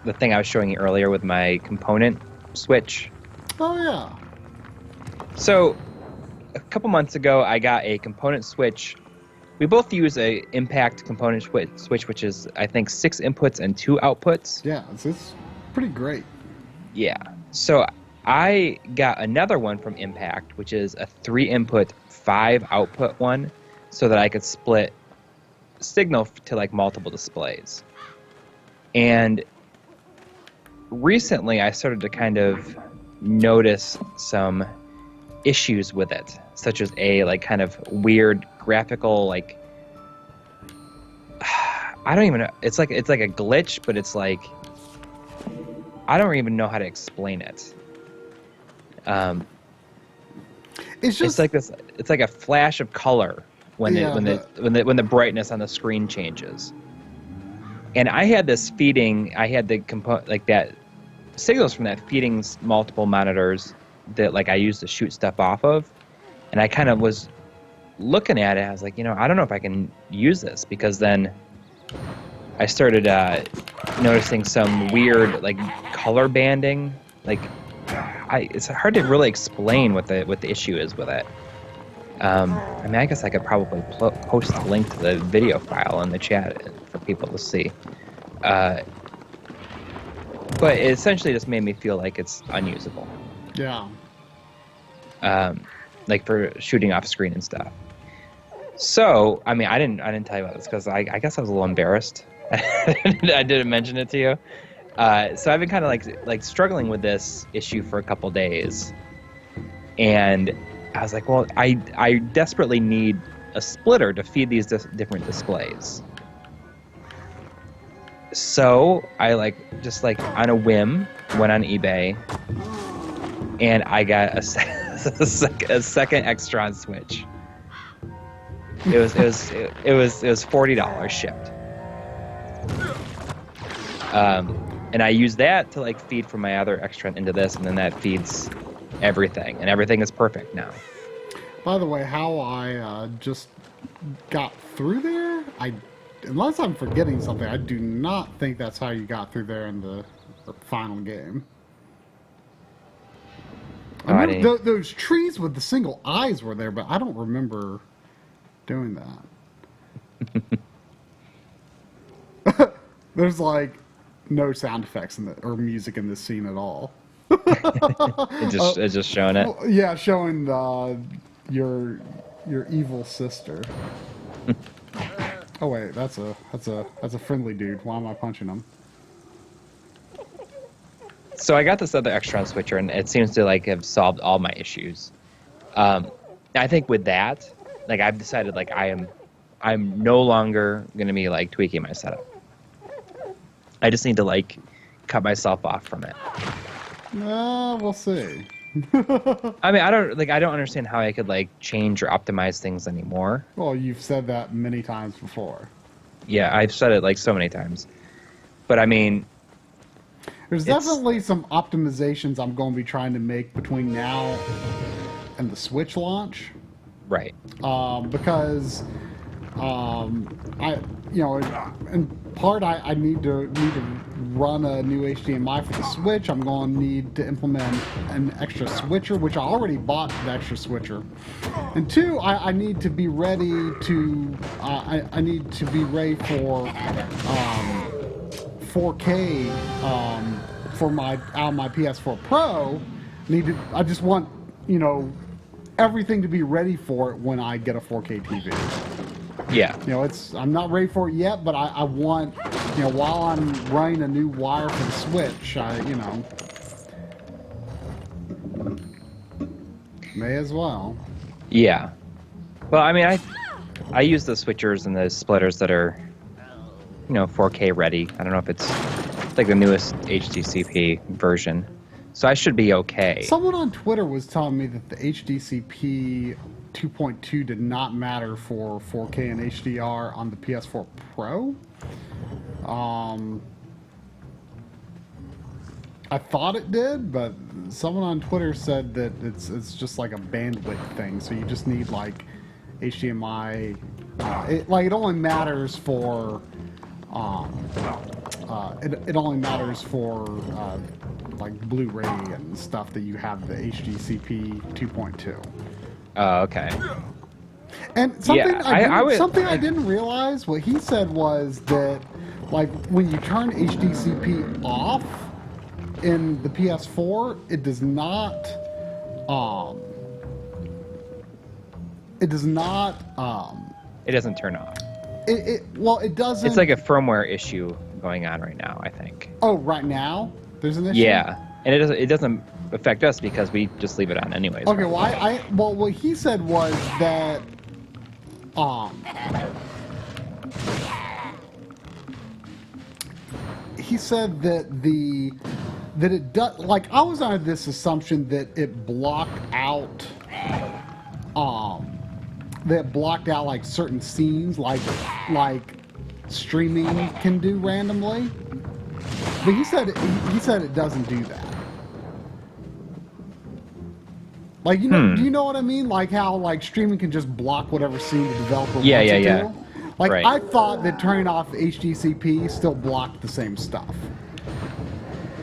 the thing I was showing you earlier with my component switch? Oh yeah. So, a couple months ago, I got a component switch. We both use a impact component switch, which is I think 6 inputs and 2 outputs. Yeah, it's pretty great. Yeah. So I got another one from Impact, which is a 3 input, 5 output one, so that I could split signal to like multiple displays. And recently I started to kind of notice some issues with it, such as a like kind of weird graphical like I don't even know. It's like a glitch, but it's like I don't even know how to explain it. It's like this. It's like a flash of color when the brightness on the screen changes. And I had this feeding. I had the like that signals from that feeding multiple monitors that like I used to shoot stuff off of, and I kind of was looking at it. I was like, I don't know if I can use this, because then I started noticing some weird like color banding. Like it's hard to really explain what the issue is with it. I mean, I guess I could probably post a link to the video file in the chat for people to see. But it essentially just made me feel like it's unusable. Yeah. Like for shooting off screen and stuff. So, I mean, I didn't tell you about this because I guess I was a little embarrassed. I didn't mention it to you. So I've been kind of like struggling with this issue for a couple days, and I was like, well, I desperately need a splitter to feed these different displays. So I just on a whim went on eBay, and I got a second Extron switch. It was $40 shipped. And I use that to like feed from my other Extron into this, and then that feeds everything, and everything is perfect now. By the way, how I just got through there, unless I'm forgetting something, I do not think that's how you got through there in the final game. I remember those trees with the single eyes were there, but I don't remember doing that. There's like no sound effects or music in this scene at all. It's just showing it. Yeah, showing your evil sister. Oh wait, that's a friendly dude. Why am I punching him? So I got this other Extron switcher, and it seems to like have solved all my issues. I think with that, like I've decided like I'm no longer gonna be like tweaking my setup. I just need to like cut myself off from it. We'll see. I mean, I don't understand how I could like change or optimize things anymore. Well, you've said that many times before. Yeah, I've said it like so many times. But I mean, there's definitely some optimizations I'm going to be trying to make between now and the Switch launch. Right. Because in part I need to run a new HDMI for the Switch. I'm going to need to implement an extra switcher, which I already bought the extra switcher. And two, I need to be ready to I need to be ready for 4K for my PS4 Pro. I just want everything to be ready for it when I get a 4K TV. Yeah. I'm not ready for it yet, but I want, while I'm running a new wire for the Switch, may as well. Yeah. Well, I mean, I use the switchers and the splitters that are, 4K ready. I don't know if it's like the newest HDCP version. So I should be okay. Someone on Twitter was telling me that the HDCP 2.2 did not matter for 4K and HDR on the PS4 Pro. I thought it did, but someone on Twitter said that it's just like a bandwidth thing. So you just need like HDMI. It only matters for it only matters for like Blu-ray and stuff that you have the HDCP 2.2. Oh, okay. And something yeah, something I didn't realize, what he said was that like when you turn HDCP off in the PS4, it does not it doesn't turn off. It doesn't. It's like a firmware issue going on right now, I think. Oh, right now there's an issue. Yeah, and it doesn't affect us because we just leave it on anyways. Okay, right? well, what he said was that he said that it does, like, I was under this assumption that it blocked out like certain scenes like streaming can do randomly, but he said it doesn't do that. Like, do you know what I mean? Like how like streaming can just block whatever scene the developer wants to do. Like, right. I thought that turning off HDCP still blocked the same stuff,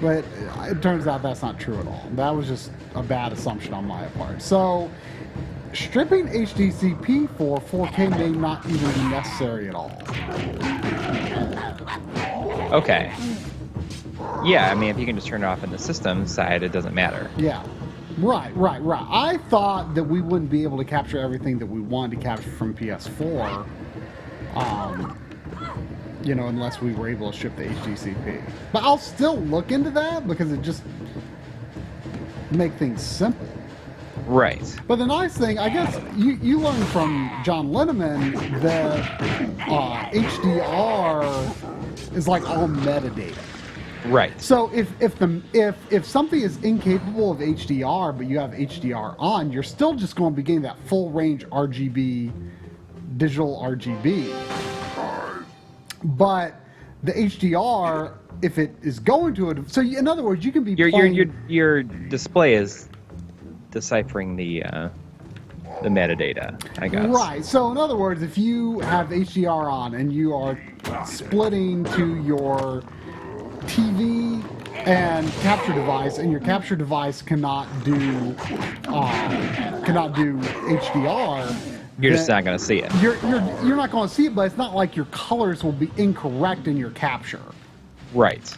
but it turns out that's not true at all. That was just a bad assumption on my part. So stripping HDCP for 4K may not even be necessary at all. Okay. Yeah, I mean, if you can just turn it off in the system side, it doesn't matter. Yeah. Right. I thought that we wouldn't be able to capture everything that we wanted to capture from PS4, unless we were able to ship the HDCP. But I'll still look into that because it just make things simple. Right. But the nice thing, I guess, you learned from John Linneman that HDR is like all metadata. Right. So if something is incapable of HDR, but you have HDR on, you're still just going to be getting that full range RGB, digital RGB. But the HDR, if it is going to it, so in other words, you can be your display is deciphering the metadata, I guess. Right. So in other words, if you have HDR on and you are splitting to your TV and capture device, and your capture device cannot do HDR, You're just not going to see it. You're not going to see it, but it's not like your colors will be incorrect in your capture. Right.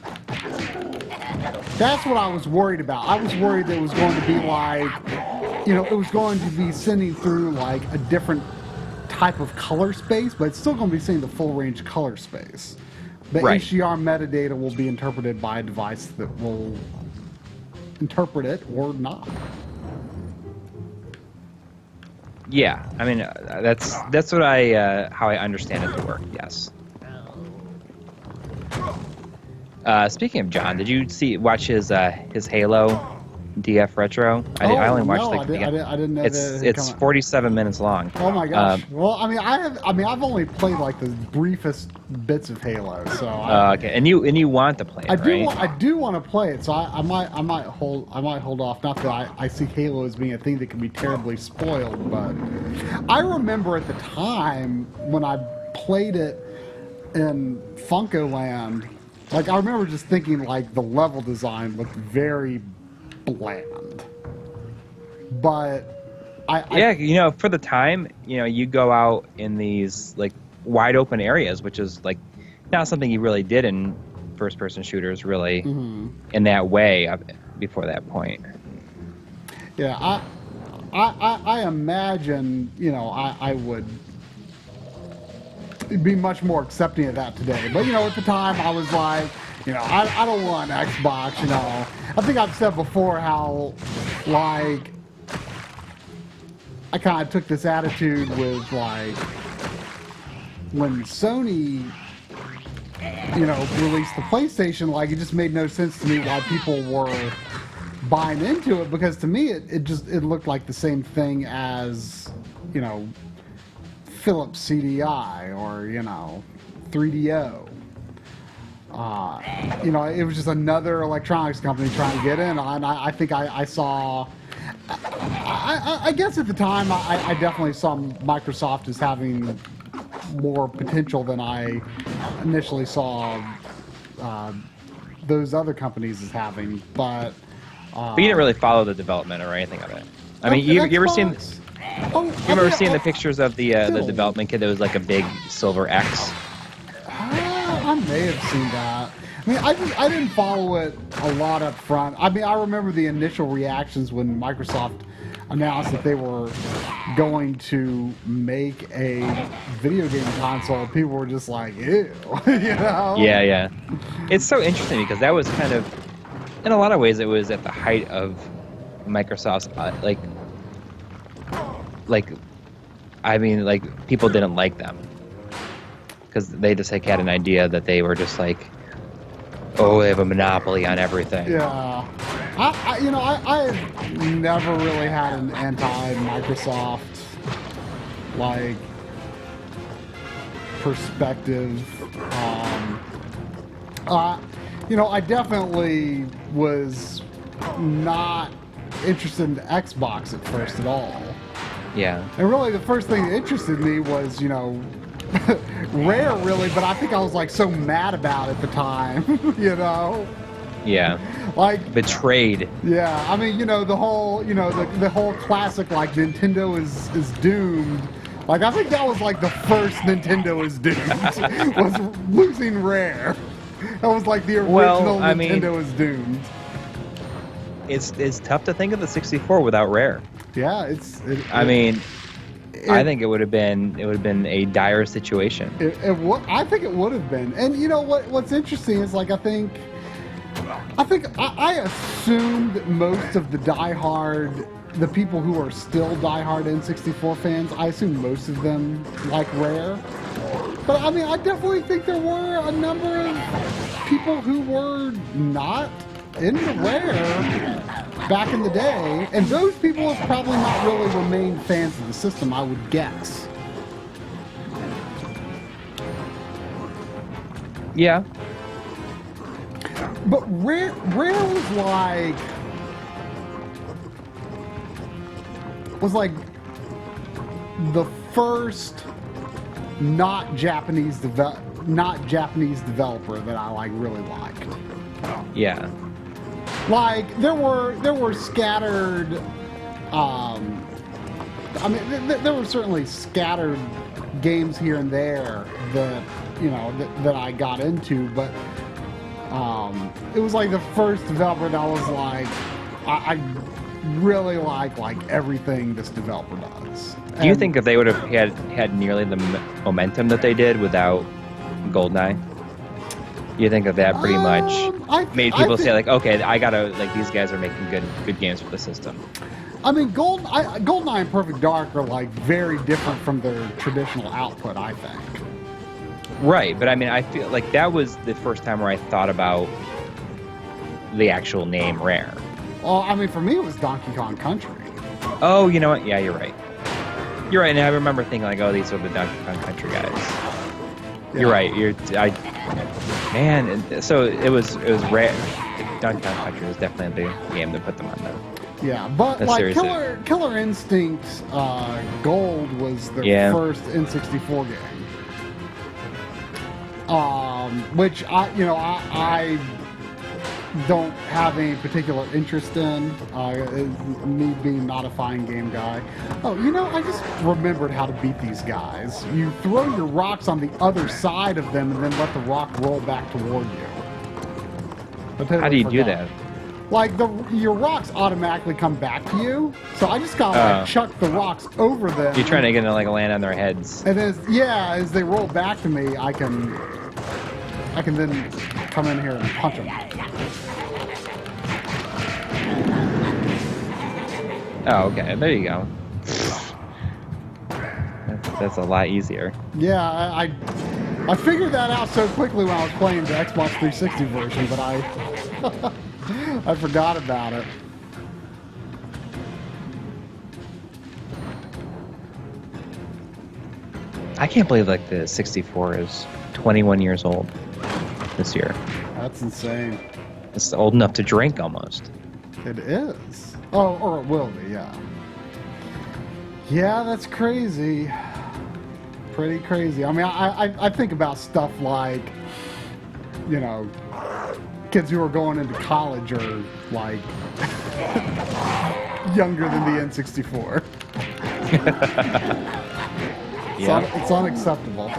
That's what I was worried about. I was worried that it was going to be like, it was going to be sending through like a different type of color space, but it's still going to be seeing the full range color space. The Right. HDR metadata will be interpreted by a device that will interpret it or not. Yeah, I mean that's what how I understand it to work. Yes. Speaking of John, did you watch his Halo DF retro? I only watched no, like I didn't know that. It's 47 minutes long. Oh my gosh! Well, I've only played like the briefest bits of Halo, so. Okay, and you want to play it, right? I do want to play it, so I might hold off. Not that I see Halo as being a thing that can be terribly spoiled, but I remember at the time when I played it in Funko-Land, like I remember just thinking like the level design looked very bland, but yeah, for the time, you go out in these like wide open areas, which is like not something you really did in first person shooters really in that way before that point. Yeah, I imagine I would be much more accepting of that today, but at the time I was like, I don't want an Xbox. I think I've said before how like I kind of took this attitude with like when Sony released the PlayStation, like it just made no sense to me why people were buying into it, because to me it looked like the same thing as Philips CDI or 3DO. It was just another electronics company trying to get in, and I think I saw. I guess at the time I definitely saw Microsoft as having more potential than I initially saw those other companies as having, but you didn't really follow the development or anything of it. I mean, you ever seen? You ever seen the pictures of the development kit that was like a big silver X? I may have seen that. I mean, I didn't follow it a lot up front. I mean, I remember the initial reactions when Microsoft announced that they were going to make a video game console. People were just like, ew, Yeah. It's so interesting because that was kind of, in a lot of ways, it was at the height of Microsoft's people didn't like them because they just had an idea that they were just like, oh, they have a monopoly on everything. Yeah, I've never really had an anti-Microsoft perspective. I definitely was not interested in the Xbox at first at all. Yeah. And really the first thing that interested me was, Rare really, but I think I was like so mad about it at the time, Yeah. Like betrayed. Yeah, I mean, the whole, the whole classic like Nintendo is doomed. Like I think that was like the first Nintendo is doomed was losing Rare. That was like the original Nintendo is doomed. It's tough to think of the 64 without Rare. Yeah, I think it would have been a dire situation. I think it would have been. And what's interesting is like I think I assumed most of the people who are still diehard N64 fans, I assume most of them like Rare. But I mean, I definitely think there were a number of people who were not into Rare back in the day, and those people have probably not really remained fans of the system, I would guess. Yeah. But Rare was like, was like the first not Japanese developer that I like really liked. Yeah. Like there were scattered. I mean, there were certainly scattered games here and there that that I got into, but it was like the first developer that I was like, I really like everything this developer does. Do you think if they would have had nearly the momentum that they did without GoldenEye? You think that pretty much made people say like, okay, I gotta like these guys are making good games for the system. I mean, GoldenEye and Perfect Dark are like very different from their traditional output, I think. Right, but I mean, I feel like that was the first time where I thought about the actual name Rare. Well, I mean, for me, it was Donkey Kong Country. Oh, you know what? Yeah, you're right. You're right, and I remember thinking like, oh, these are the Donkey Kong Country guys. Yeah. You're right. So it was Rare. Donkey Kong Country was definitely the game that put them on though. Yeah, but like Killer Instinct Gold was their first N64 game, which I don't have any particular interest in. Me being not a fine game guy. Oh, I just remembered how to beat these guys. You throw your rocks on the other side of them and then let the rock roll back toward you. How do you do that? Like your rocks automatically come back to you, so I just gotta like chuck the rocks over them. You're trying to get them to like land on their heads. And then as they roll back to me, I can then come in here and punch them. Oh, okay. There you go. That's a lot easier. Yeah, I figured that out so quickly when I was playing the Xbox 360 version, but I forgot about it. I can't believe like the 64 is 21 years old this year. That's insane. It's old enough to drink almost. It is. Oh, or it will be, yeah. Yeah, that's crazy. Pretty crazy. I mean, I think about stuff like, kids who are going into college are like younger than the N64. It's unacceptable.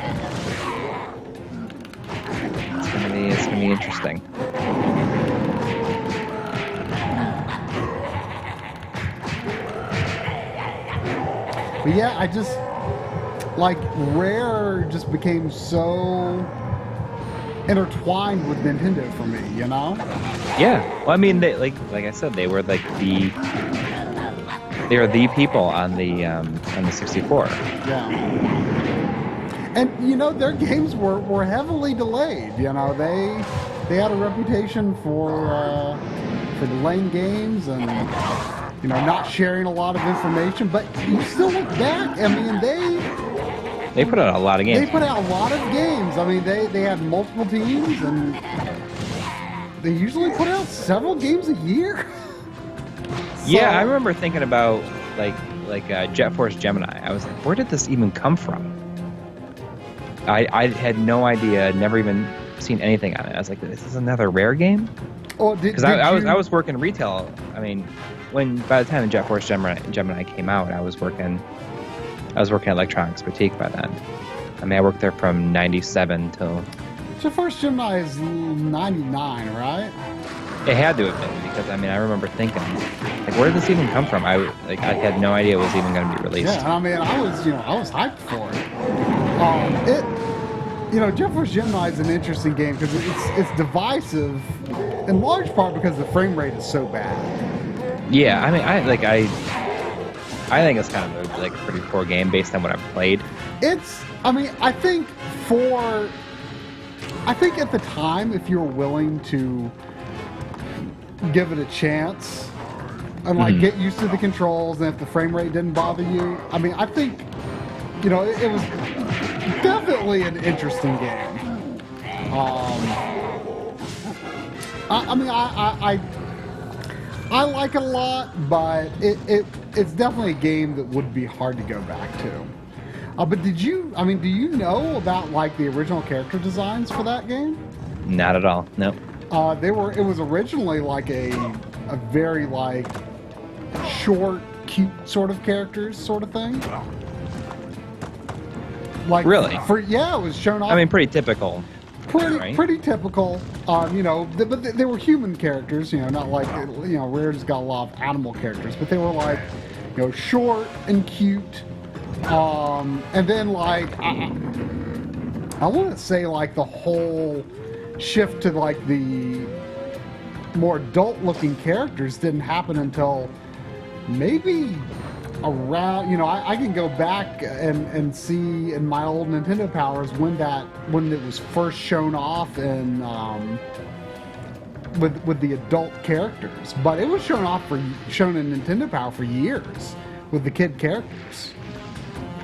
It's gonna be interesting. But yeah, I just like Rare just became so intertwined with Nintendo for me, Yeah. Well, I mean, they, like I said, they were like they are the people on the 64. Yeah. And their games were heavily delayed. They had a reputation for delaying games and not sharing a lot of information. But you still look back. I mean, they put out a lot of games. They put out a lot of games. I mean, they had multiple teams, and they usually put out several games a year. Yeah, I remember thinking about like Jet Force Gemini. I was like, where did this even come from? I had no idea. Never even seen anything on it. I was like, this is another Rare game. Oh, because I was working retail. I mean, by the time the Jet Force Gemini came out, I was working at Electronics Boutique by then. I mean, I worked there from '97 till. Jet Force Gemini is '99, right? It had to have been, because I mean, I remember thinking, like, where did this even come from? I had no idea it was even going to be released. Yeah, I mean, I was hyped for it. Jet Force Gemini is an interesting game because it's divisive, in large part because the frame rate is so bad. Yeah, I mean, I think it's kind of a pretty poor game based on what I've played. I think at the time, if you were willing to give it a chance and get used to the controls, and if the frame rate didn't bother you, I mean, I think it was definitely an interesting game. I like it a lot, but it's definitely a game that would be hard to go back to. But do you know about like the original character designs for that game? Not at all. Nope. It was originally like a very like short, cute sort of characters sort of thing. Like Really? It was shown off. I mean, pretty typical. Right? Pretty typical. But they were human characters. Not like Rare's got a lot of animal characters, but they were like short and cute. And then like I want to say like the whole shift to like the more adult-looking characters didn't happen until maybe around, I can go back and see in my old Nintendo powers when it was first shown off in with the adult characters, but it was shown in Nintendo Power for years with the kid characters.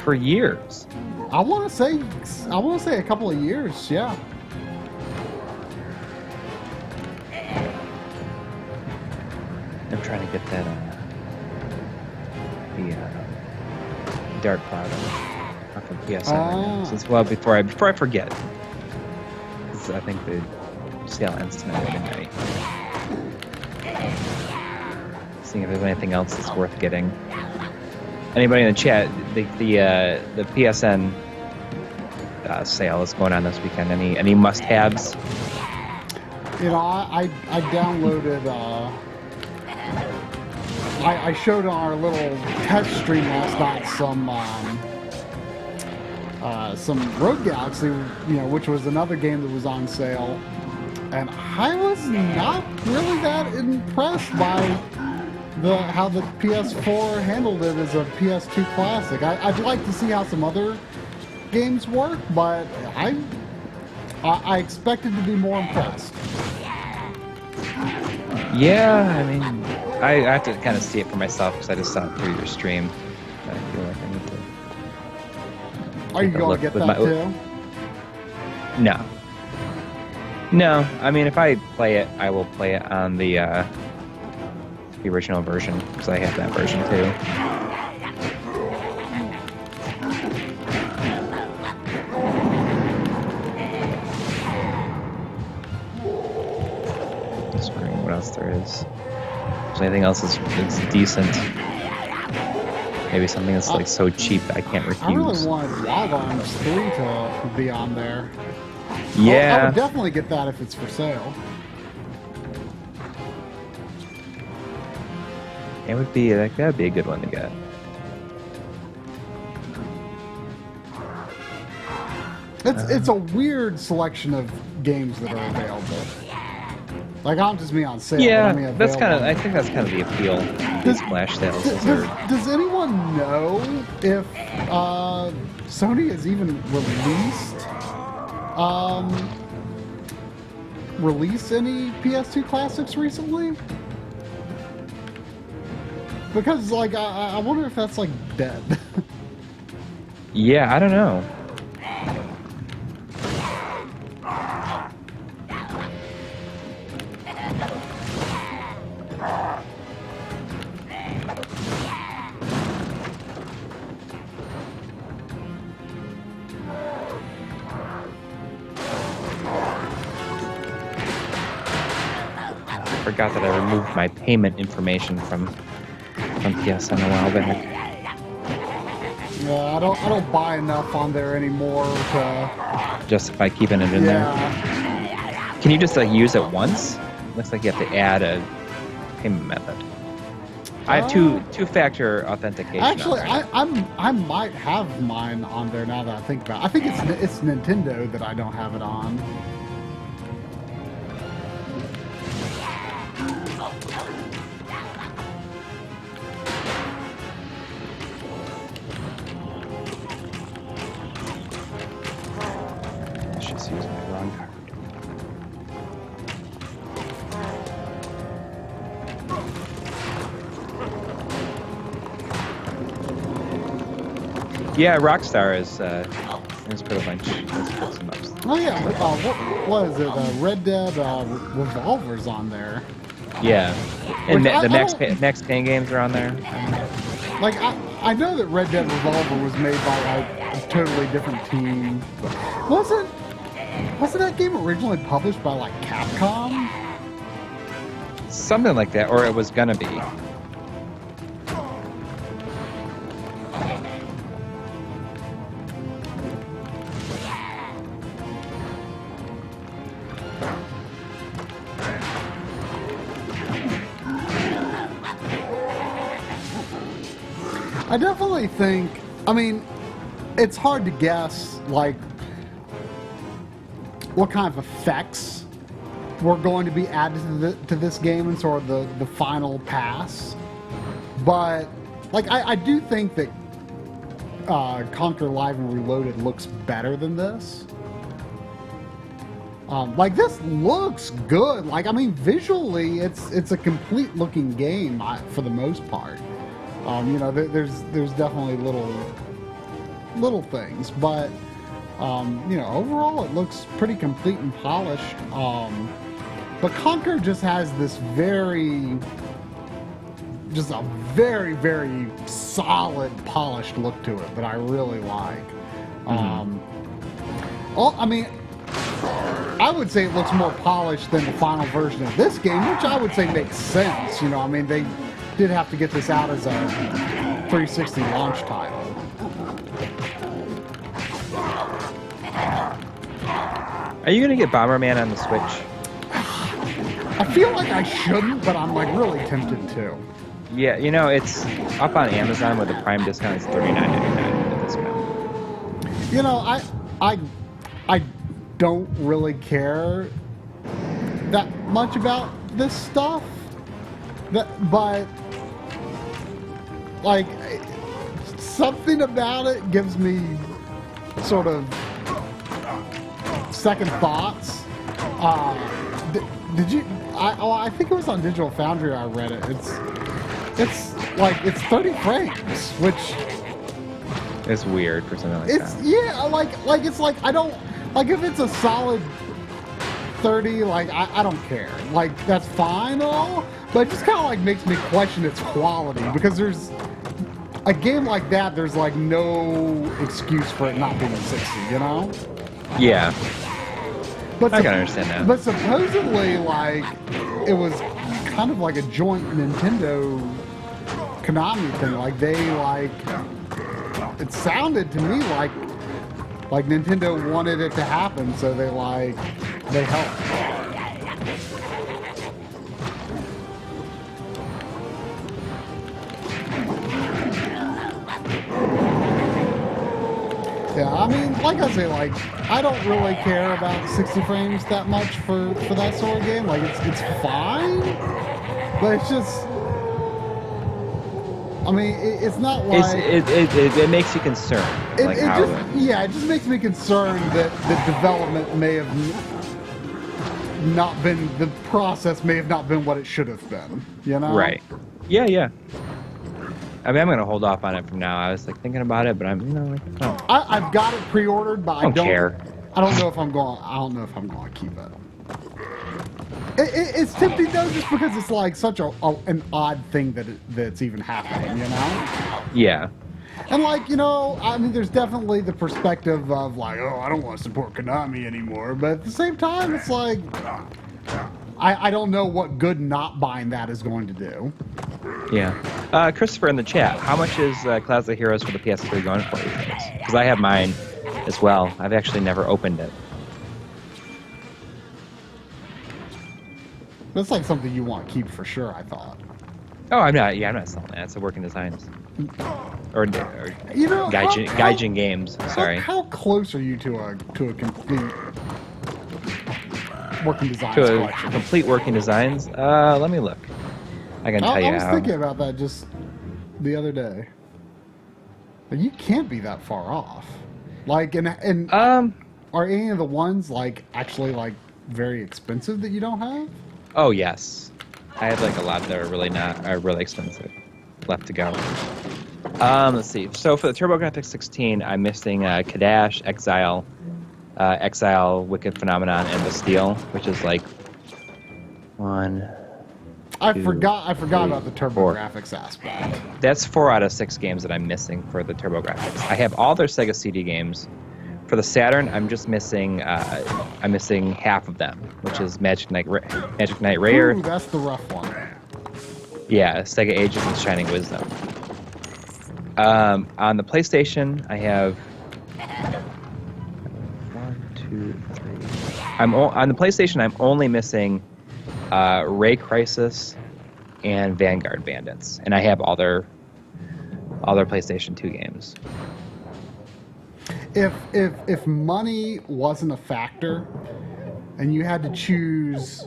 For years. I want to say a couple of years, yeah. I'm trying to get that the Dark Cloud off of PSN right now. Since before I forget, 'cause I think the sale ends tonight at midnight. Seeing if there's anything else that's worth getting. Anybody in the chat? The PSN sale is going on this weekend. Any must-haves? I downloaded. I showed on our little test stream last night some Road Galaxy, which was another game that was on sale, and I was not really that impressed by how the PS4 handled it as a PS2 classic. I'd like to see how some other games work, but I expected to be more impressed. Yeah, I mean, I have to kind of see it for myself because I just saw it through your stream. I feel like I need to. Are you going to get that too? No. No, I mean, if I play it, I will play it on the original version because I have that version too. Just wondering what else there is. If there's anything else that's decent. Maybe something that's like so cheap I can't refuse. I really wanted Wild Arms 3 to be on there. Yeah. I would definitely get that if it's for sale. It would be like that'd be a good one to get. It's a weird selection of games that are available. Like, not just me on sale. Yeah, but I mean that's kind of. available. I think that's kind of the appeal of these flash sales. Does anyone know if Sony has even released any PS2 classics recently? Because like I wonder if that's like dead. Yeah, I don't know. I forgot that I removed my payment information from PSN a while back. Yeah, I don't buy enough on there anymore to Justify keeping it in there. Can you just like use it once? Looks like you have to add a payment method. I have two-factor authentication. Actually, on there. I might have mine on there now that I think about it. I think it's Nintendo that I don't have it on. Let's just use my wrong card. Yeah, Rockstar is put a bunch. Let's put some up. Oh yeah, what is it? Red Dead Revolver's on there. Yeah. And Which the I don't- Max Payne games are on there. Like, I know that Red Dead Revolver was made by like a totally different team. But wasn't that game originally published by like Capcom? Something like that, or it was gonna be. I definitely think, I mean, it's hard to guess, like, what kind of effects were going to be added to this game and sort of the final pass. But, like, I do think that Conquer Live and Reloaded looks better than this. Like, this looks good. Like, I mean, visually, it's a complete looking game for the most part. You know, there's definitely little things, but you know, overall it looks pretty complete and polished. But Conquer just has this very solid, polished look to it that I really like. I mean, I would say it looks more polished than the final version of this game, which I would say makes sense. You know, I mean, they did have to get this out as a 360 launch title. Are you gonna get Bomberman on the Switch? I feel like I shouldn't, but I'm like really tempted to. Yeah, you know, it's up on Amazon with a Prime discount. It's $39.99 with a discount. You know, I don't really care that much about this stuff, but like something about it gives me sort of second thoughts. Did you? I think it was on Digital Foundry. I read it. It's like it's 30 frames, which It's weird for something like that. yeah, like it's like I don't like if it's a solid 30, like I don't care. Like that's fine and all, but it just kind of like makes me question its quality because there's a game like that. There's like no excuse for it not being 60, you know? Yeah, But I can understand that. But supposedly, like it was kind of like a joint Nintendo Konami thing. Like they like it sounded to me like Nintendo wanted it to happen, so they helped. Yeah, I mean, like I say, like I don't really care about 60 frames that much for that sort of game. Like it's fine, but it's just. I mean, it's not like it makes you concerned. Like how it just makes me concerned that the development may have not been, the process may have not been what it should have been. You know? right? Yeah. I mean, I'm gonna hold off on it from now. I was like thinking about it, but I'm like, oh. I've got it pre-ordered, but I don't care. I don't know if I'm going to keep it. It's tempting though, just because it's like such an odd thing that's even happening, you know? Yeah. And like, you know, I mean, there's definitely the perspective of like, oh, I don't want to support Konami anymore, but at the same time, it's like, I don't know what good not buying that is going to do. Yeah. Christopher in the chat, how much is Class of Heroes for the PS3 going for these days? Because I have mine as well. I've actually never opened it. That's like something you want to keep for sure, I thought. Oh, I'm not selling that. It's a Working Designs. Or You know, Gaijin Games. Sorry. How close are you to a complete Working Designs To a collection? complete Working Designs? Let me look. I can tell you I was how. thinking about that just the other day. But you can't be that far off. Like, and are any of the ones like actually like very expensive that you don't have? Oh yes, I have like a lot that are really expensive left to go. Let's see. So for the TurboGrafx 16, I'm missing Kadash, Exile, Wicked Phenomenon, and Bastille, which is like 1, I forgot about the TurboGrafx aspect. That's 4 out of 6 games that I'm missing for the TurboGrafx. I have all their Sega CD games. For the Saturn, I'm just missing. I'm missing half of them, which is Magic Knight Ray Ooh, Earth. that's the rough one. Yeah, Sega Ages and Shining Wisdom. On the PlayStation, I have 1, 2, 3. On the PlayStation, I'm only missing Ray Crisis and Vanguard Bandits, and I have all their PlayStation 2 games. If money wasn't a factor, and you had to choose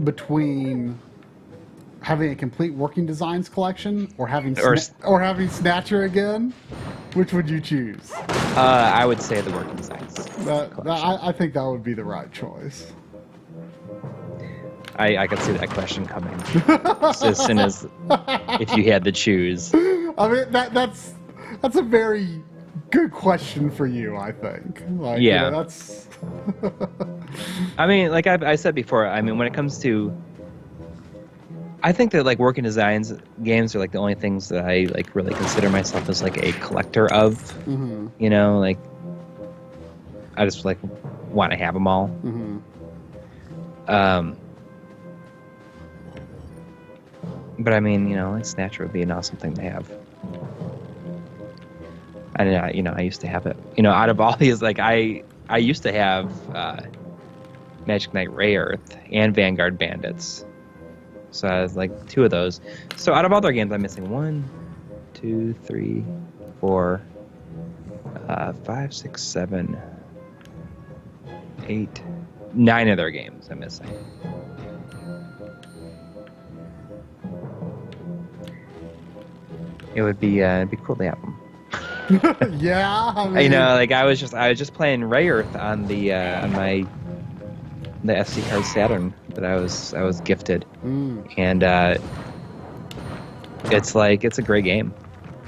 between having a complete Working Designs collection or having Snatcher again, which would you choose? I would say the Working Designs. I think that would be the right choice. I could see that question coming as soon as if you had to choose. I mean, that's a very good question for you, I think. Like, yeah. You know, that's. I mean, like I said before, I mean, when it comes to, I think that like Working Designs games are like the only things that I like really consider myself as like a collector of. Mm-hmm. You know, like I just like want to have them all. Mm-hmm. But I mean, you know, like Snatcher would be an awesome thing to have. And I used to have it. You know, out of all these, like I used to have Magic Knight Ray Earth and Vanguard Bandits. So I was like 2 of those. So out of all their games, I'm missing 1, 2, 3, 4, 5, 6, 7, 8, 9 of their games I'm missing. It would be it'd be cool to have them. Yeah, I mean, You know, like I was just playing Ray Earth on the on the SD card Saturn that I was gifted, and it's a great game.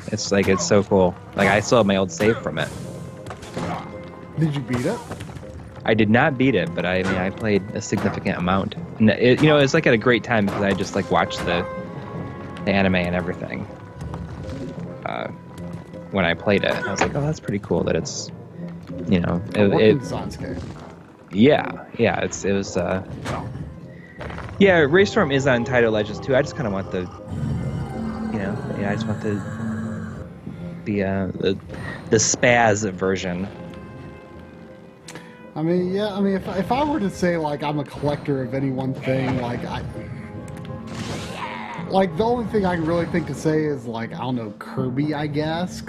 It's so cool. Like I still have my old save from it. Did you beat it? I did not beat it, but I mean I played a significant amount, and it's like at a great time because I just like watched the anime and everything. When I played it, I was like, oh, that's pretty cool that it's, you know, Designs game. Yeah, it was. Yeah, Raystorm is on Tidal Legends too. I just kind of want the, I just want the spaz version. I mean, yeah. I mean, if I were to say like I'm a collector of any one thing, like the only thing I can really think to say is like I don't know, Kirby, I guess,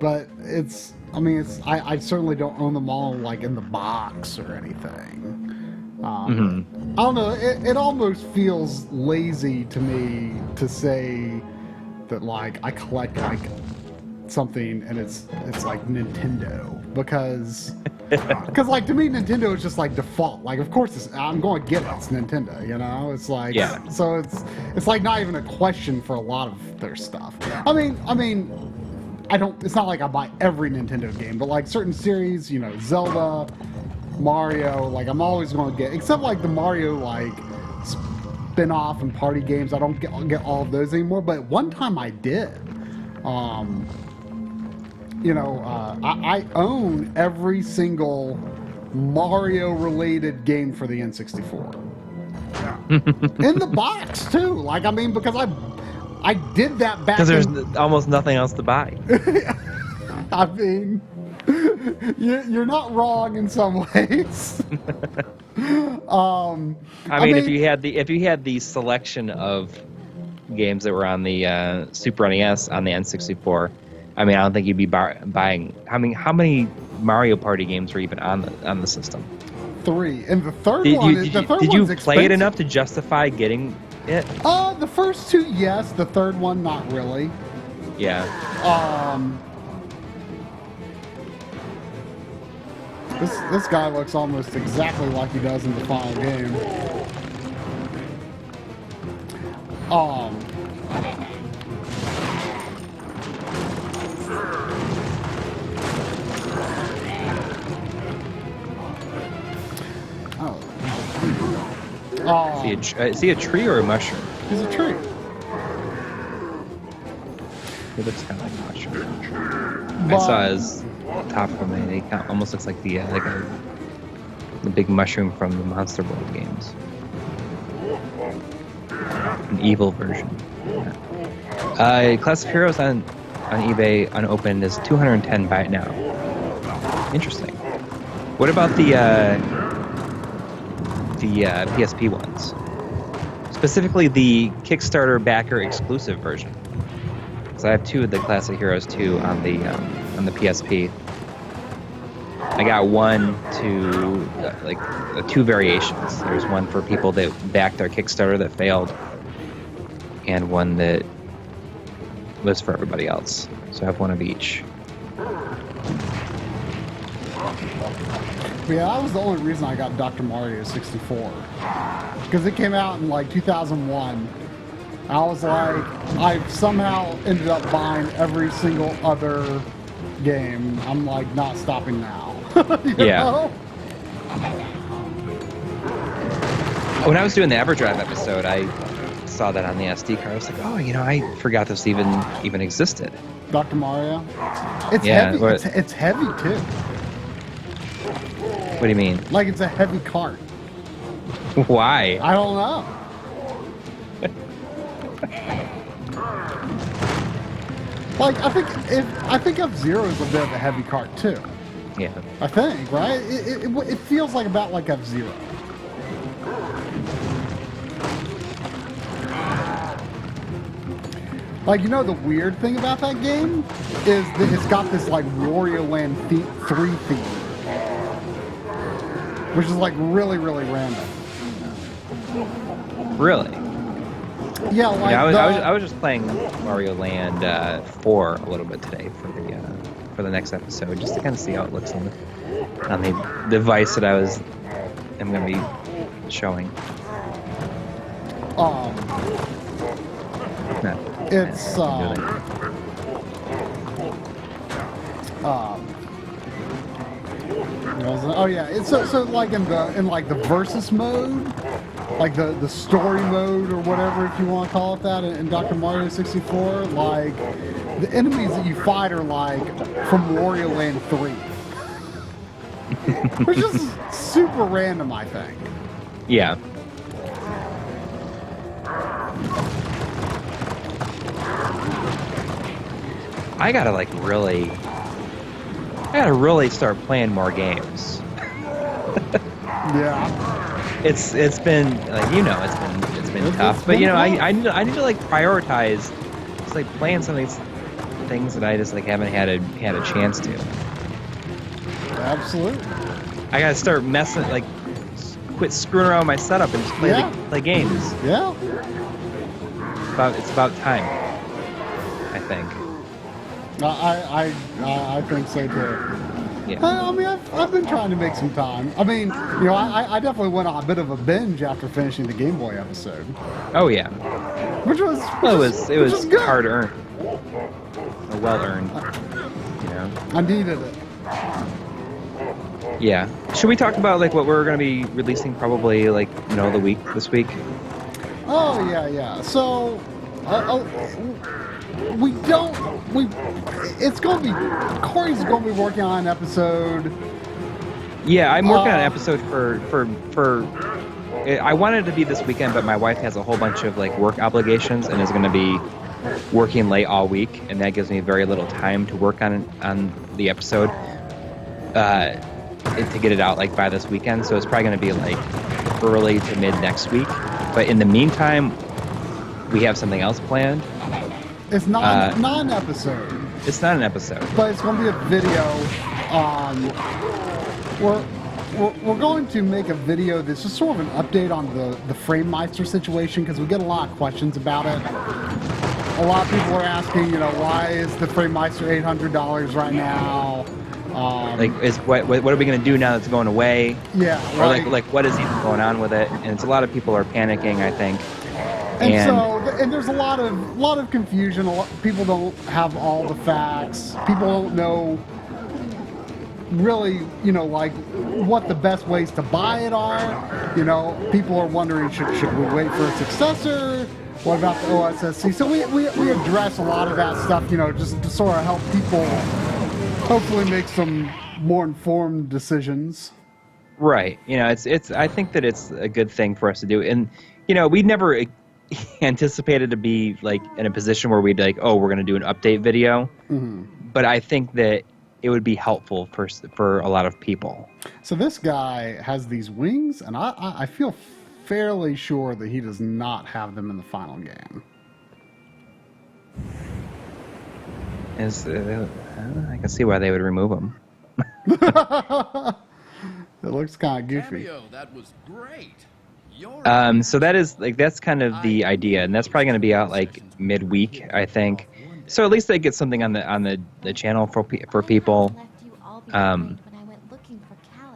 but it's. I mean, I certainly don't own them all like in the box or anything. I don't know. It almost feels lazy to me to say that like I collect like something and it's like Nintendo because like to me Nintendo is just like default. Like of course I'm going to get it. It's Nintendo, you know. It's like so it's like not even a question for a lot of their stuff. I mean. It's not like I buy every Nintendo game, but like certain series, you know, Zelda, Mario, like I'm always going to get, except like the Mario like spin-off and party games, I don't get all of those anymore, but one time I did. I own every single Mario-related game for the N64. In the box, too. Like, I mean, because I did that back because there's almost nothing else to buy. I mean, you're not wrong in some ways. I mean, if you had the selection of games that were on the Super NES on the N64, I mean, I don't think you'd be buying. How many Mario Party games were even on the system? 3, and the third one. Did you play it enough to justify getting it? The first 2, yes. The third one, not really. Yeah. This guy looks almost exactly like he does in the final game. Is he a tree or a mushroom? He's a tree. He looks kind of like a mushroom. But, I saw his top of him. He kind of almost looks like the big mushroom from the Monster Boy games. An evil version. Yeah. Class of Heroes on eBay unopened is 210 by now. Interesting. What about the PSP ones? Specifically the Kickstarter backer exclusive version. So I have 2 of the Classic Heroes 2 on the PSP. I got 2 variations. There's one for people that backed their Kickstarter that failed, and one that was for everybody else. So I have one of each. Yeah, that was the only reason I got Dr. Mario 64. Because it came out in like 2001. I was like, I somehow ended up buying every single other game. I'm like, not stopping now. You know? When I was doing the Everdrive episode, I saw that on the SD card. I was like, oh, I forgot this even existed. Dr. Mario? It's heavy. It's heavy, too. What do you mean? Like, it's a heavy cart. Why? I don't know. Like, I think F-Zero is a bit of a heavy cart, too. Yeah. I think, right? It feels like about like F-Zero. Like, the weird thing about that game is that it's got this, like, Wario Land 3 theme. Which is, like, really, really random. Really? Yeah, like I was just playing Mario Land 4 a little bit today for the next episode, just to kind of see how it looks on the device that I'm going to be showing. It's oh yeah, it's so like in the versus mode, like the story mode or whatever, if you want to call it that, in Dr. Mario 64, like the enemies that you fight are like from Wario Land 3, which is super random, I think. Yeah. I gotta really start playing more games. Yeah. It's been it's been tough, but I need to like prioritize just like playing some of these things that I just like haven't had a chance to. Absolutely. I gotta start quit screwing around with my setup and just play games. Yeah. It's about time, I think. I think so too. Yeah. I mean, I've been trying to make some time. I mean, I definitely went on a bit of a binge after finishing the Game Boy episode. Oh yeah. Which was good. Hard earned, or well earned. I needed it. Yeah. Should we talk about like what we're going to be releasing probably like this week? Oh yeah. So, it's going to be, Coury's going to be working on an episode. Yeah, I'm working on an episode for I wanted it to be this weekend, but my wife has a whole bunch of like work obligations and is going to be working late all week, and that gives me very little time to work on the episode to get it out like by this weekend. So it's probably going to be like early to mid next week. But in the meantime, we have something else planned. It's not an episode. It's not an episode. But it's going to be a video. We're going to make a video that's just sort of an update on the FrameMeister situation, because we get a lot of questions about it. A lot of people are asking, why is the FrameMeister $800 right now? What are we going to do now that's going away? Yeah. Or like what is even going on with it? And it's a lot of people are panicking, I think. And there's a lot of confusion. People don't have all the facts. People don't know really, like what the best ways to buy it are. People are wondering, should we wait for a successor? What about the OSSC? So we address a lot of that stuff, just to sort of help people hopefully make some more informed decisions. Right. It's. I think that it's a good thing for us to do, and we never anticipated to be like in a position where we'd like, oh, we're going to do an update video. Mm-hmm. But I think that it would be helpful for a lot of people. So this guy has these wings, and I feel fairly sure that he does not have them in the final game. I can see why they would remove them. It looks kind of goofy. Kameo, that was great. So that's kind of the idea, and that's probably going to be out like midweek, I think. So at least they get something on the channel for people.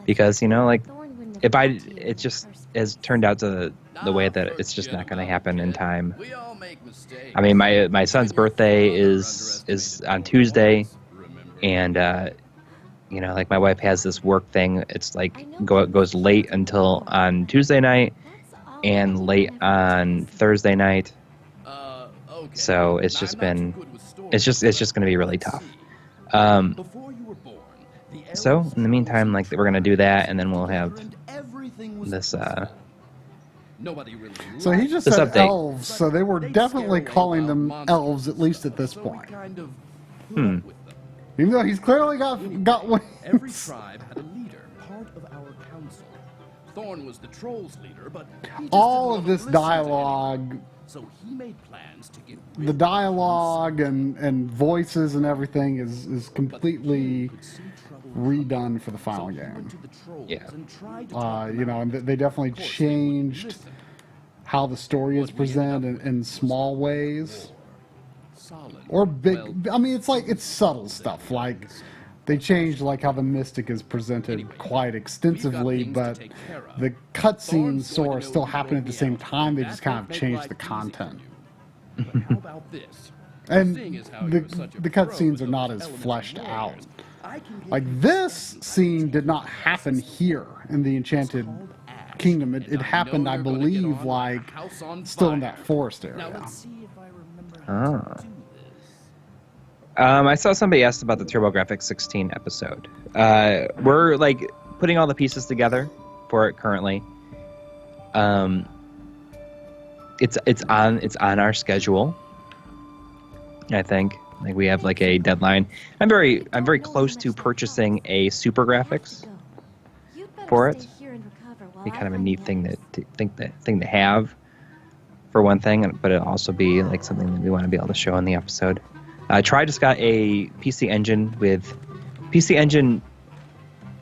Because it just has turned out to the way that it's just not going to happen in time. I mean, my son's birthday is on Tuesday, and like my wife has this work thing. It's like goes late until on Tuesday night and late on Thursday night. So it's just going to be really tough. So in the meantime, like we're going to do that, and then we'll have this. So he just said elves, so they were definitely calling them elves, at least at this point. Even though he's clearly got wings. Every tribe had a leader, part of our council. Thorn was the troll's leader, but all of this dialogue, so he made plans to get the dialogue and voices and everything is completely redone for the final game. Yeah. And they definitely changed how the story is presented in small ways. Or big, I mean, it's subtle stuff. Like, they changed like how the Mystic is presented quite extensively, but the cutscenes sort of still happen at the same time. They just kind of changed the content. And the cutscenes are not as fleshed out. Like, this scene did not happen here in the Enchanted Kingdom. It happened, I believe, like, still in that forest area. I saw somebody asked about the TurboGrafx 16 episode. We're like putting all the pieces together for it currently. It's on our schedule. I think like we have like a deadline. I'm very close to purchasing a Super Graphics for it. Be kind of a neat thing to have for one thing, but it'll also be like something that we want to be able to show in the episode. Tri just got a PC Engine with PC Engine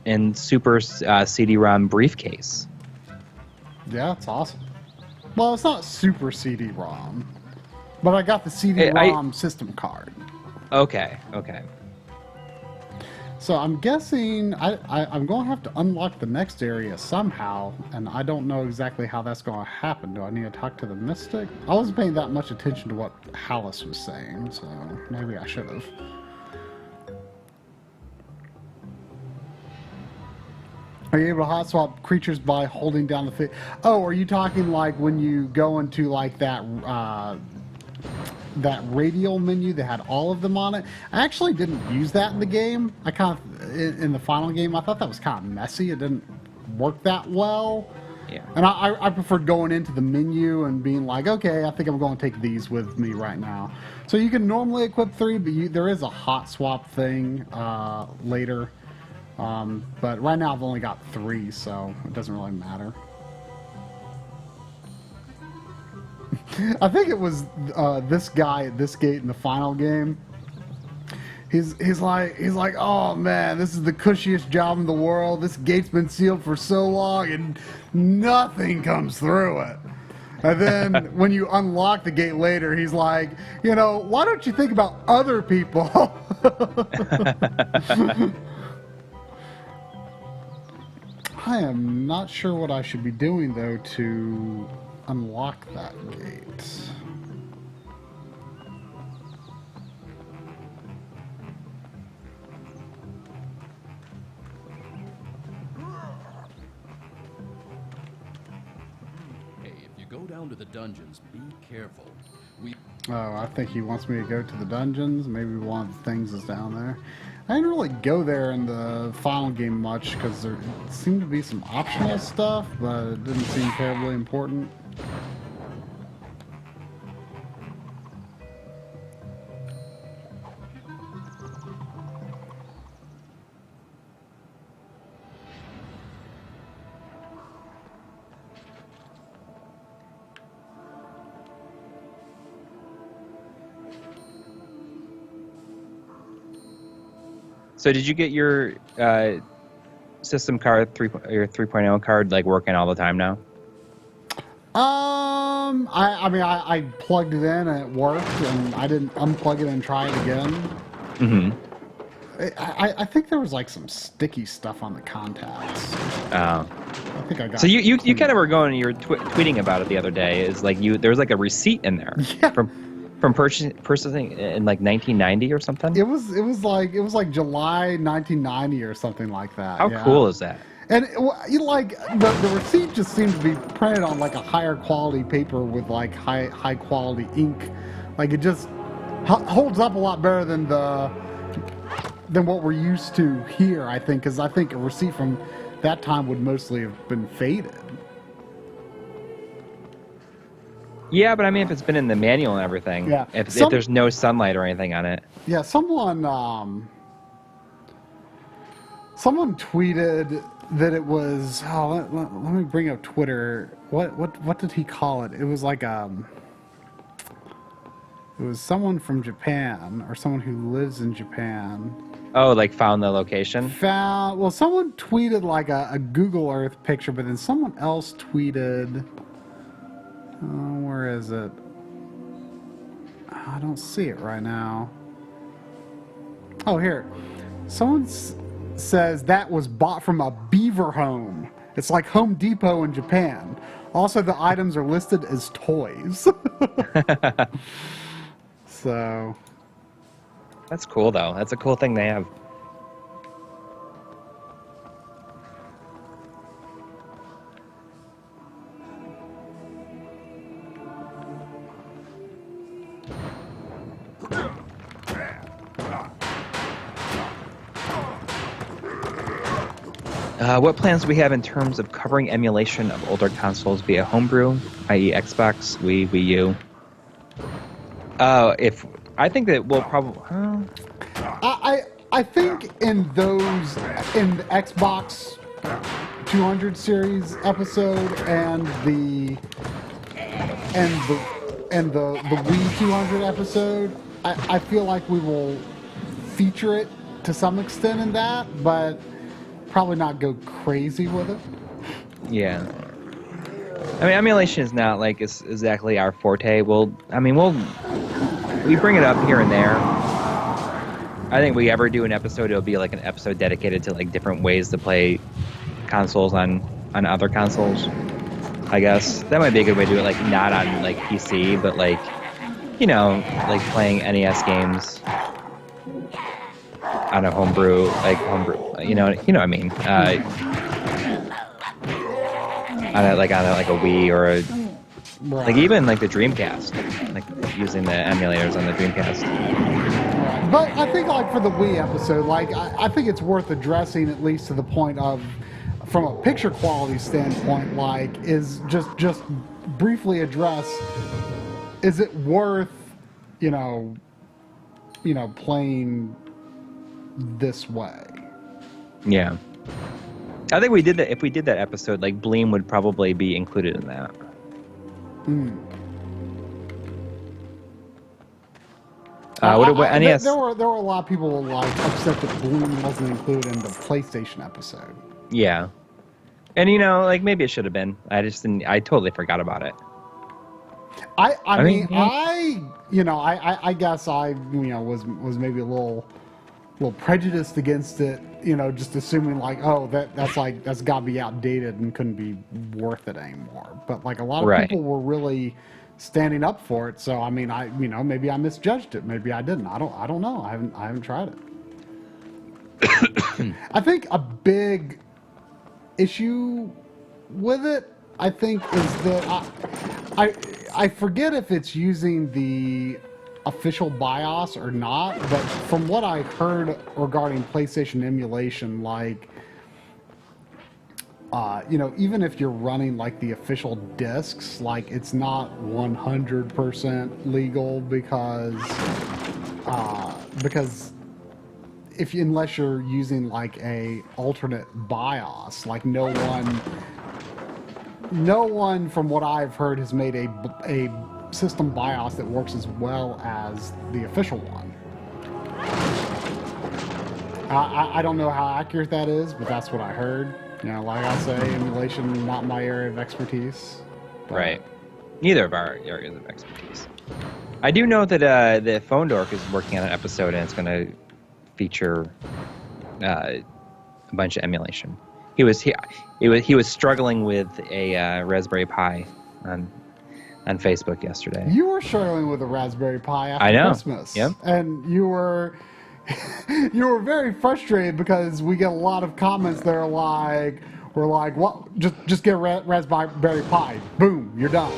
and Super CD-ROM briefcase. Yeah, it's awesome. Well, it's not Super CD-ROM, but I got the CD-ROM system card. Okay. So I'm guessing I'm going to have to unlock the next area somehow, and I don't know exactly how that's going to happen. Do I need to talk to the Mystic? I wasn't paying that much attention to what Hallis was saying, so maybe I should have. Are you able to hot swap creatures by holding down the Oh, are you talking like when you go into like that radial menu that had all of them on it? I actually didn't use that in the game. I kind of, in the final game, I thought that was kind of messy. It didn't work that well. Yeah. And I preferred going into the menu and being like, okay, I think I'm going to take these with me right now. So you can normally equip 3, but there is a hot swap thing later. But right now I've only got 3, so it doesn't really matter. I think it was this guy at this gate in the final game. He's like, oh man, this is the cushiest job in the world. This gate's been sealed for so long and nothing comes through it. And then when you unlock the gate later, he's like, why don't you think about other people? I am not sure what I should be doing though to unlock that gate. down to the dungeons, be careful. Oh, I think he wants me to go to the dungeons. Maybe one of the things is down there. I didn't really go there in the final game much because there seemed to be some optional stuff, but it didn't seem terribly important. So did you get your system card, your 3.0 card, like working all the time now? I mean, I plugged it in and it worked, and I didn't unplug it and try it again. Mm-hmm. I think there was like some sticky stuff on the contacts. Oh. I think I got. So you kind of were going, you were tweeting about it the other day. Is like there was like a receipt in there Yeah. from purchasing in like 1990 or something. It was like July 1990 or something like that. How yeah. cool is that? And you like the receipt just seemed to be printed on like a higher quality paper with like high quality ink. Like it just holds up a lot better than what we're used to here. I think because I think a receipt from that time would mostly have been faded. Yeah, but I mean, if it's been in the manual and everything, Yeah. if there's no sunlight or anything on it. Yeah, someone tweeted that it was. Oh, let me bring up Twitter. What did he call it? It was like it was someone from Japan or someone who lives in Japan. Oh, like found the location? Someone tweeted like a Google Earth picture, but then someone else tweeted. Where is it? I don't see it right now. Oh, here. Someone says that was bought from a beaver home. It's like Home Depot in Japan. Also, the items are listed as toys. So. That's cool, though. That's a cool thing they have. What plans do we have in terms of covering emulation of older consoles via homebrew, i.e. Xbox, Wii, Wii U? I think that we'll probably... I think in the Xbox 200 series episode and the Wii 200 episode, I feel like we will feature it to some extent in that, but probably not go crazy with it. Yeah. I mean, emulation is not like exactly our forte. We bring it up here and there. I think we ever do an episode, it'll be like an episode dedicated to like different ways to play consoles on other consoles. I guess that might be a good way to do it. Like not on like PC, but like, you know, like playing NES games on a homebrew, you know what I mean? On a Wii or like even like the Dreamcast, like using the emulators on the Dreamcast. But I think like for the Wii episode, like I think it's worth addressing at least to the point of, from a picture quality standpoint, like is just briefly address, is it worth, you know, playing this way? Yeah. I think we did that. If we did that episode, like Bleem would probably be included in that. NES? There were a lot of people like upset that Bleem wasn't included in the PlayStation episode. Yeah, and you know, like maybe it should have been. I just didn't. I totally forgot about it. I mean, I guess I was maybe a little prejudiced against it, just assuming like, oh, that's got to be outdated and couldn't be worth it anymore. But like a lot of people were really standing up for it. So I mean, maybe I misjudged it. Maybe I didn't. I don't know. I haven't tried it. I think a big issue with it, I think, is that I forget if it's using the official BIOS or not, but from what I heard regarding PlayStation emulation, like, you know, even if you're running like the official discs, like it's not 100% legal because unless you're using like a alternate BIOS, like no one from what I've heard has made a system BIOS that works as well as the official one. I don't know how accurate that is, but that's what I heard. You know, like I say, emulation not my area of expertise. But Right. Neither of our areas of expertise. I do know that the Phone Dork is working on an episode, and it's going to feature a bunch of emulation. He was struggling with a Raspberry Pi on Facebook yesterday. You were struggling with a Raspberry Pi after I know. Christmas. Yep. And you were very frustrated because we get a lot of comments that are like, we're like, well, just get a Raspberry Pi. Boom, you're done.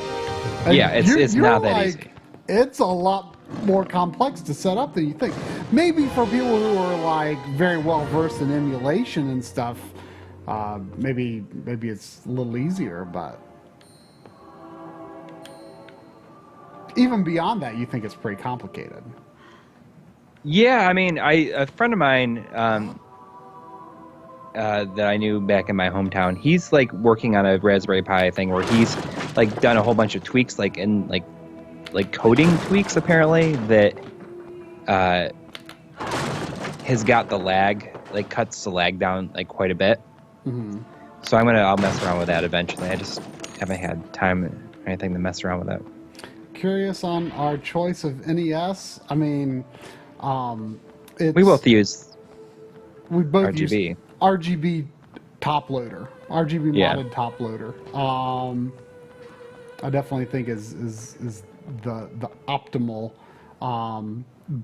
And Yeah, it's you're not that like, easy. It's a lot more complex to set up than you think. Maybe for people who are like very well versed in emulation and stuff, maybe it's a little easier, but even beyond that, you think it's pretty complicated. Yeah, I mean, a friend of mine that I knew back in my hometown, he's like working on a Raspberry Pi thing where he's like done a whole bunch of tweaks, like coding tweaks apparently that has got the lag, like cuts the lag down like quite a bit. Mm-hmm. So I'll mess around with that eventually. I just haven't had time or anything to mess around with that. Curious on our choice of NES. I mean, We both use RGB. use RGB top loader, RGB Yeah. modded top loader. I definitely think is the optimal.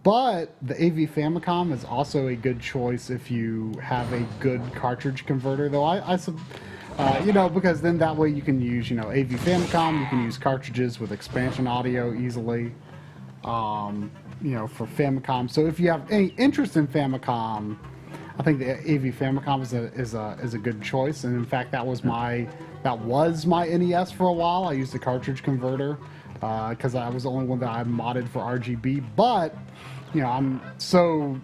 But the AV Famicom is also a good choice if you have a good cartridge converter. Though you know, because then that way you can use, you know, AV Famicom. You can use cartridges with expansion audio easily. You know, for Famicom. So if you have any interest in Famicom, I think the AV Famicom is a good choice. And in fact, that was my NES for a while. I used a cartridge converter because I was the only one that I modded for RGB. But you know, I'm so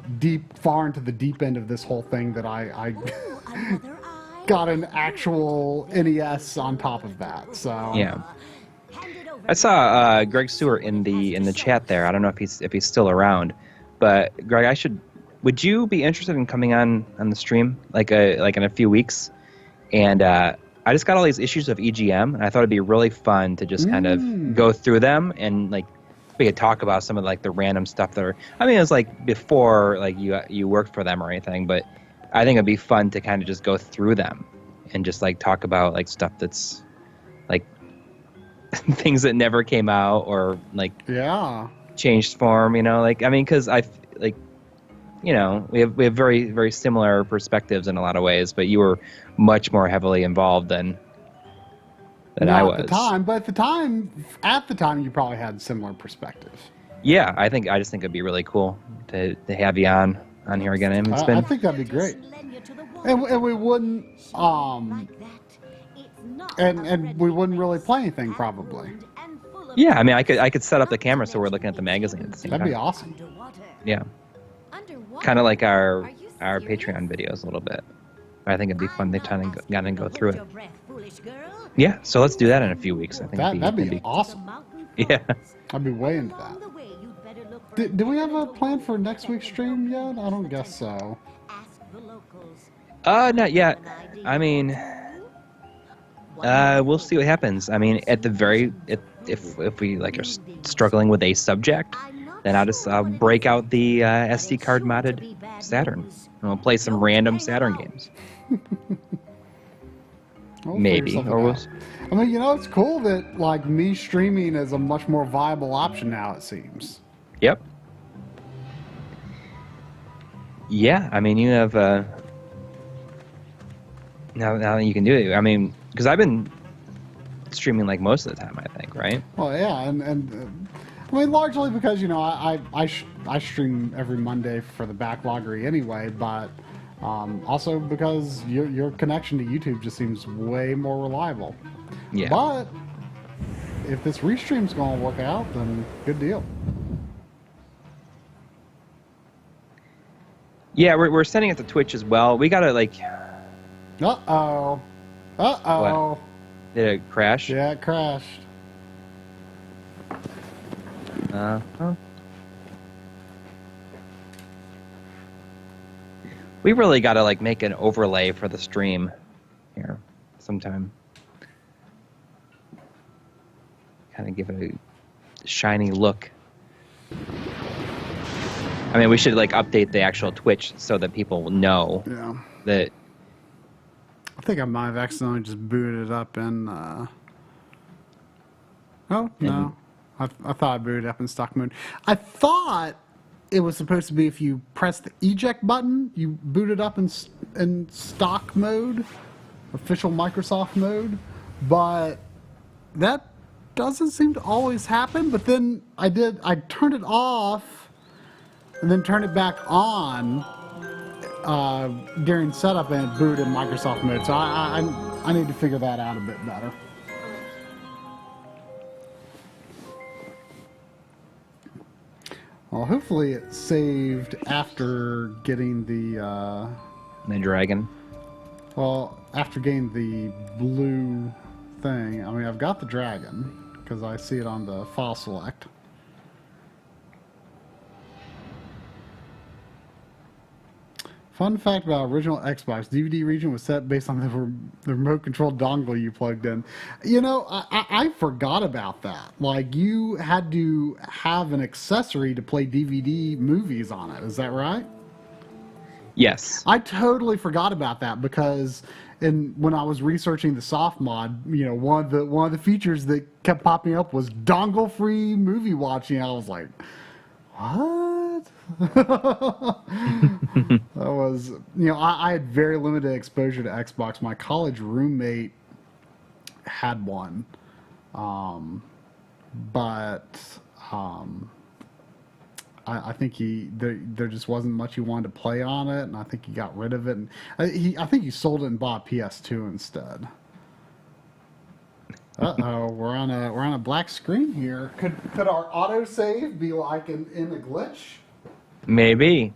far into the deep end of this whole thing that I got an actual NES on top of that. So Yeah. I saw Greg Stewart in the chat there. I don't know if he's still around, but Greg, would you be interested in coming on the stream like in a few weeks? And I just got all these issues of EGM, and I thought it'd be really fun to just kind of go through them and like we could talk about some of like the random stuff that are. I mean, it was like before like you worked for them or anything, but I think it'd be fun to kind of just go through them and just like talk about like stuff that's like things that never came out or like changed form, you know, like I mean, because I like, you know, we have very very similar perspectives in a lot of ways, but you were much more heavily involved than I was at the time. But at the time, you probably had similar perspectives. Yeah, I just think it'd be really cool to have you on here again. I mean, I think that'd be great, and we wouldn't and we wouldn't really play anything probably. Yeah, I mean, I could set up the camera so we're looking at the magazine at the same That'd time. be awesome. Yeah, kind of like our Patreon videos a little bit. I think it'd be fun to kind of go through it. Yeah, so let's do that in a few weeks. I think That'd be awesome. Yeah, I'd be way into that. Do we have a plan for next week's stream yet? I don't guess so. Not yet. I mean, we'll see what happens. I mean, if we like are struggling with a subject, then I'll break out the SD card modded Saturn, and we'll play some random Saturn games. Maybe, or we'll. I mean, you know, it's cool that like me streaming is a much more viable option now. It seems. Yep. Yeah, I mean, you have now that you can do it. I mean, because I've been streaming like most of the time, I think, right? Well, yeah, and I mean, largely because, you know, I stream every Monday for the backloggery anyway, but also because your connection to YouTube just seems way more reliable. Yeah. But if this restream's going to work out, then good deal. Yeah, we're sending it to Twitch as well. We gotta like. Uh-oh. Uh-oh. What? Did it crash? Yeah, it crashed. Huh? We really gotta like make an overlay for the stream here sometime. Kind of give it a shiny look. I mean, we should like update the actual Twitch so that people will know that. I think I might have accidentally just booted it up in. Oh no, I thought I booted it up in stock mode. I thought it was supposed to be if you press the eject button, you boot it up in stock mode, official Microsoft mode, but that doesn't seem to always happen. But then I turned it off and then turned it back on during setup, and it booted in Microsoft mode. So I need to figure that out a bit better. Well, hopefully it saved after getting the dragon. well, after getting the blue thing. I mean, I've got the dragon because I see it on the file select. Fun fact about original Xbox, DVD region was set based on the remote control dongle you plugged in. You know, I forgot about that. Like, you had to have an accessory to play DVD movies on it. Is that right? Yes. I totally forgot about that because when I was researching the soft mod, you know, one of the features that kept popping up was dongle-free movie watching. I was like, what? That was, you know, I had very limited exposure to Xbox. My college roommate had one, but I think there just wasn't much he wanted to play on it, and I think he got rid of it. And I think he sold it and bought a PS2 instead. Uh-oh, we're on a black screen here. Could our autosave be like in a glitch? Maybe.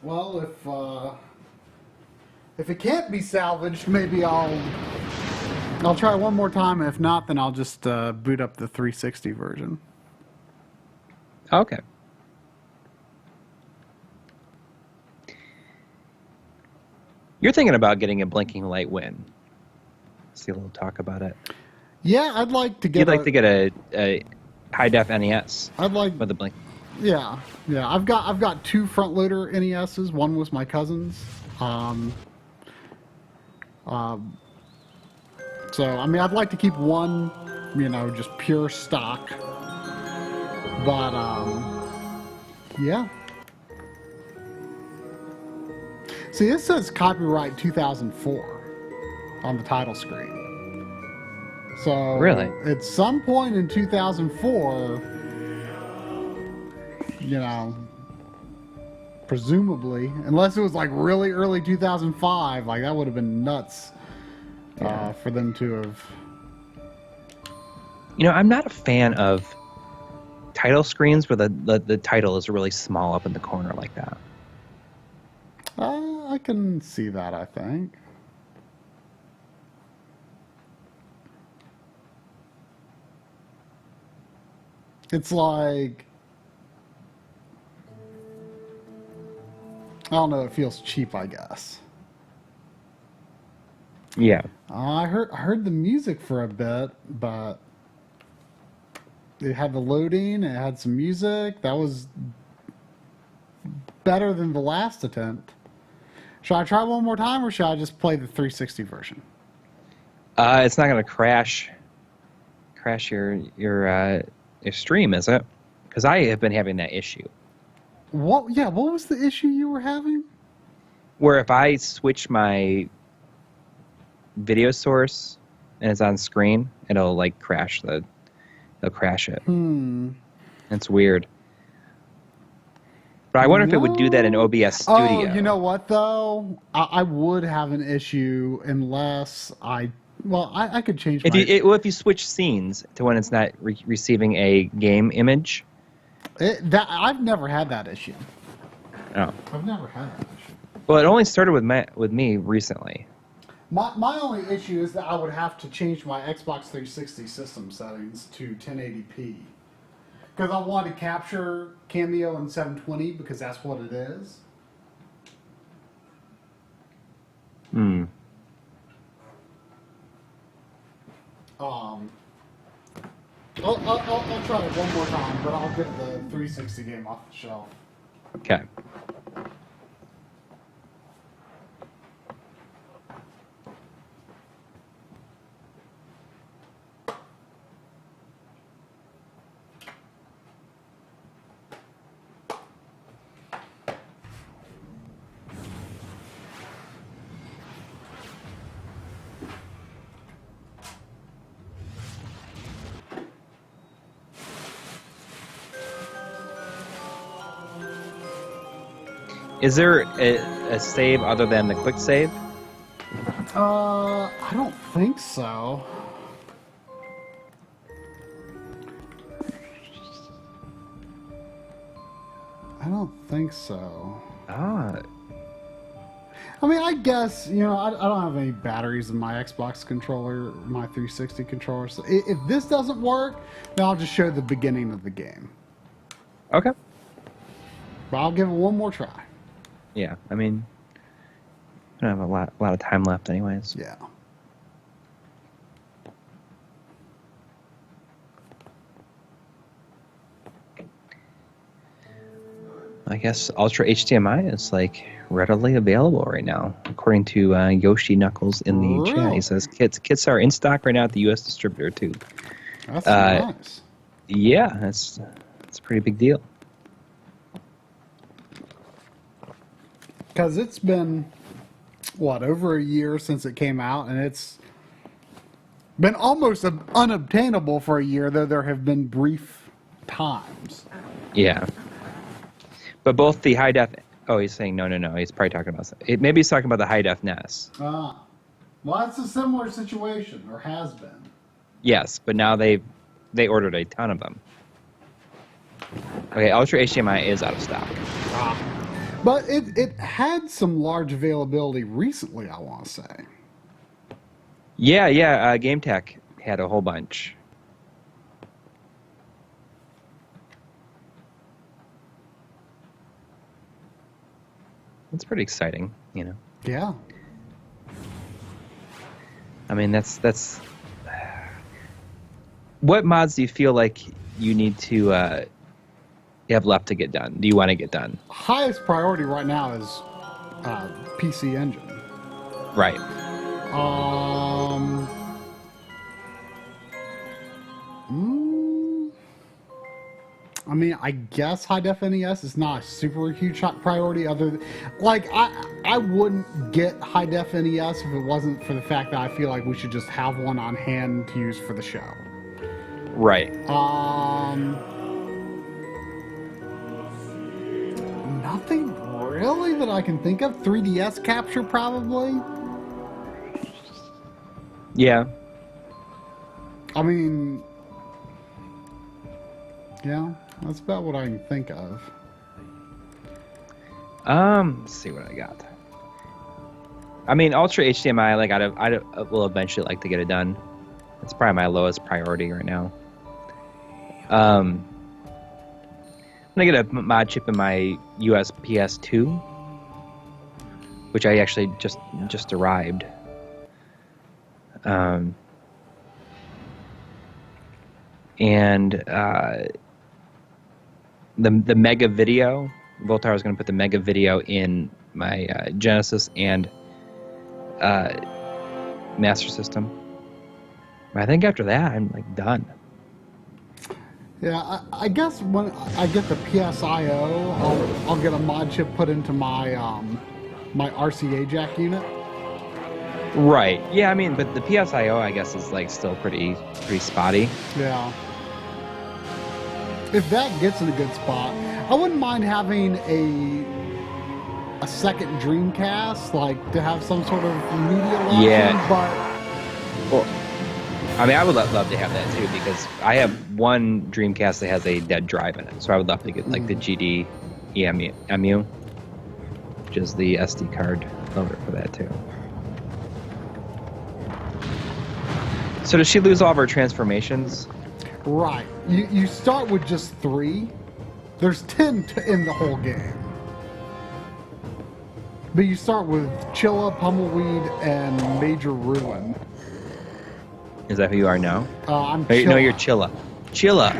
Well, if it can't be salvaged, maybe I'll try one more time, and if not, then I'll just boot up the 360 version. Okay. You're thinking about getting a blinking light win. See a little talk about it. Yeah, I'd like to get. You'd like to get a high def NES. I'd like with the blink. Yeah. I've got two front loader NESs. One was my cousin's. So I mean, I'd like to keep one, you know, just pure stock. But yeah. See, it says copyright 2004 on the title screen. So really, at some point in 2004, you know, presumably, unless it was like really early 2005, like that would have been nuts for them to have. You know, I'm not a fan of title screens where the title is really small up in the corner like that. I can see that, I think. It's like, I don't know, it feels cheap, I guess. Yeah. I heard the music for a bit, but it had the loading, it had some music. That was better than the last attempt. Should I try one more time, or should I just play the 360 version? It's not going to crash your stream, is it? Because I have been having that issue. What? Yeah, what was the issue you were having? Where if I switch my video source and it's on screen, it'll like crash it'll crash it. It's weird. But I wonder if it would do that in OBS Studio. Oh, you know what though? I would have an issue unless I could change If you switch scenes to when it's not receiving a game image. I've never had that issue. Oh. I've never had that issue. Well, it only started with me recently. My only issue is that I would have to change my Xbox 360 system settings to 1080p. Because I want to capture Kameo in 720 because that's what it is. I'll try it one more time, but I'll get the 360 game off the shelf. Okay. Is there a save other than the quick save? I don't think so. I don't think so. Ah. I mean, I guess, I don't have any batteries in my Xbox controller, my 360 controller. So if this doesn't work, then I'll just show the beginning of the game. Okay. But I'll give it one more try. Yeah, I mean, I don't have a lot of time left anyways. Yeah. I guess Ultra HDMI is like readily available right now, according to Yoshi Knuckles in the chat. He says kits are in stock right now at the U.S. distributor too. That's nice. Yeah, that's a pretty big deal. Because it's been, over a year since it came out, and it's been almost unobtainable for a year, though there have been brief times. Yeah. But both the high def... Oh, he's saying no. He's probably talking about... Maybe he's talking about the high def NES. Well, that's a similar situation, or has been. Yes, but now they ordered a ton of them. Okay, Ultra HDMI is out of stock. But it had some large availability recently, I want to say. Yeah. Game Tech had a whole bunch. It's pretty exciting, Yeah. I mean, that's. What mods do you feel like you need to have left to get done? Do you want to get done? Highest priority right now is PC Engine. Right. I mean, I guess high def NES is not a super huge priority. I wouldn't get high def NES if it wasn't for the fact that I feel like we should just have one on hand to use for the show. Right. Nothing really that I can think of. 3DS capture probably. Yeah. I mean, yeah, that's about what I can think of. Let's see what I got. I mean, Ultra HDMI, I will eventually like to get it done. It's probably my lowest priority right now. I'm gonna get a mod chip in my USPS 2, which I actually just arrived. And the Mega Video, Voltar is going to put the Mega Video in my Genesis and Master System. I think after that, I'm done. Yeah, I guess when I get the PSIO, I'll get a mod chip put into my my RCA jack unit. Right. Yeah, I mean, but the PSIO, I guess, is like still pretty spotty. Yeah. If that gets in a good spot, I wouldn't mind having a second Dreamcast, like to have some sort of media launching, Yeah. but Well, I mean, I would love to have that too, because I have one Dreamcast that has a dead drive in it, so I would love to get like the GD EMU, which is the SD card loader for that too. So does she lose all of her transformations? right. You start with just 3. There's 10 in the whole game. But you start with Chilla, Pummelweed, and Major Ruin. Is that who you are now? I'm No, Chilla. you're Chilla. Chilla.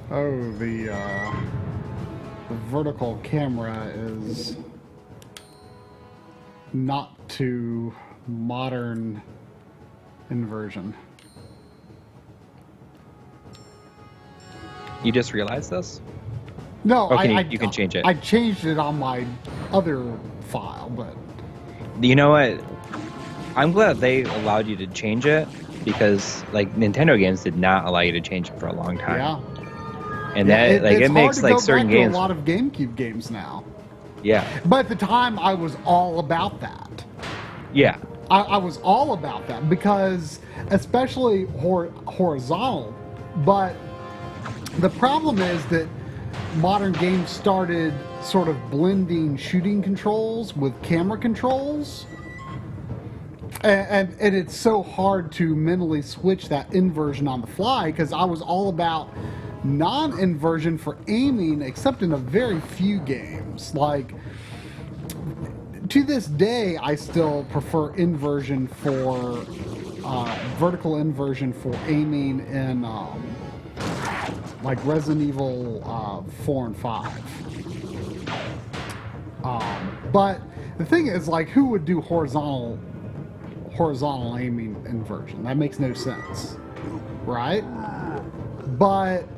Oh, the vertical camera is not to modern inversion. You just realized this? No, Oh, you can change it. I changed it on my other file, but You know what? I'm glad they allowed you to change it, because like Nintendo games did not allow you to change it for a long time. yeah. And Yeah, that like it's it makes hard to like go certain back to games. a lot of GameCube games now. Yeah. But at the time, I was all about that. Yeah. I was all about that because, especially horizontal. But the problem is that modern games started sort of blending shooting controls with camera controls. And it's so hard to mentally switch that inversion on the fly, because I was all about non-inversion for aiming, except in a very few games. Like, to this day, I still prefer inversion for vertical inversion for aiming in like Resident Evil 4 and 5. But the thing is, like, who would do horizontal aiming inversion? That makes no sense, right? But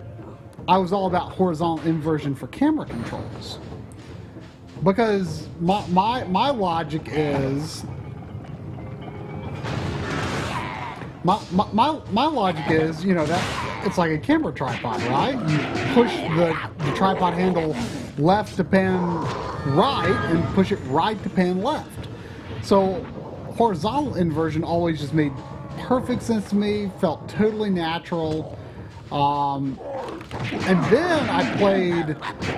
I was all about horizontal inversion for camera controls, because my logic is my logic is, you know, that it's like a camera tripod, right? You push the tripod handle left to pan right and push it right to pan left. So horizontal inversion always just made perfect sense to me, felt totally natural. And then I played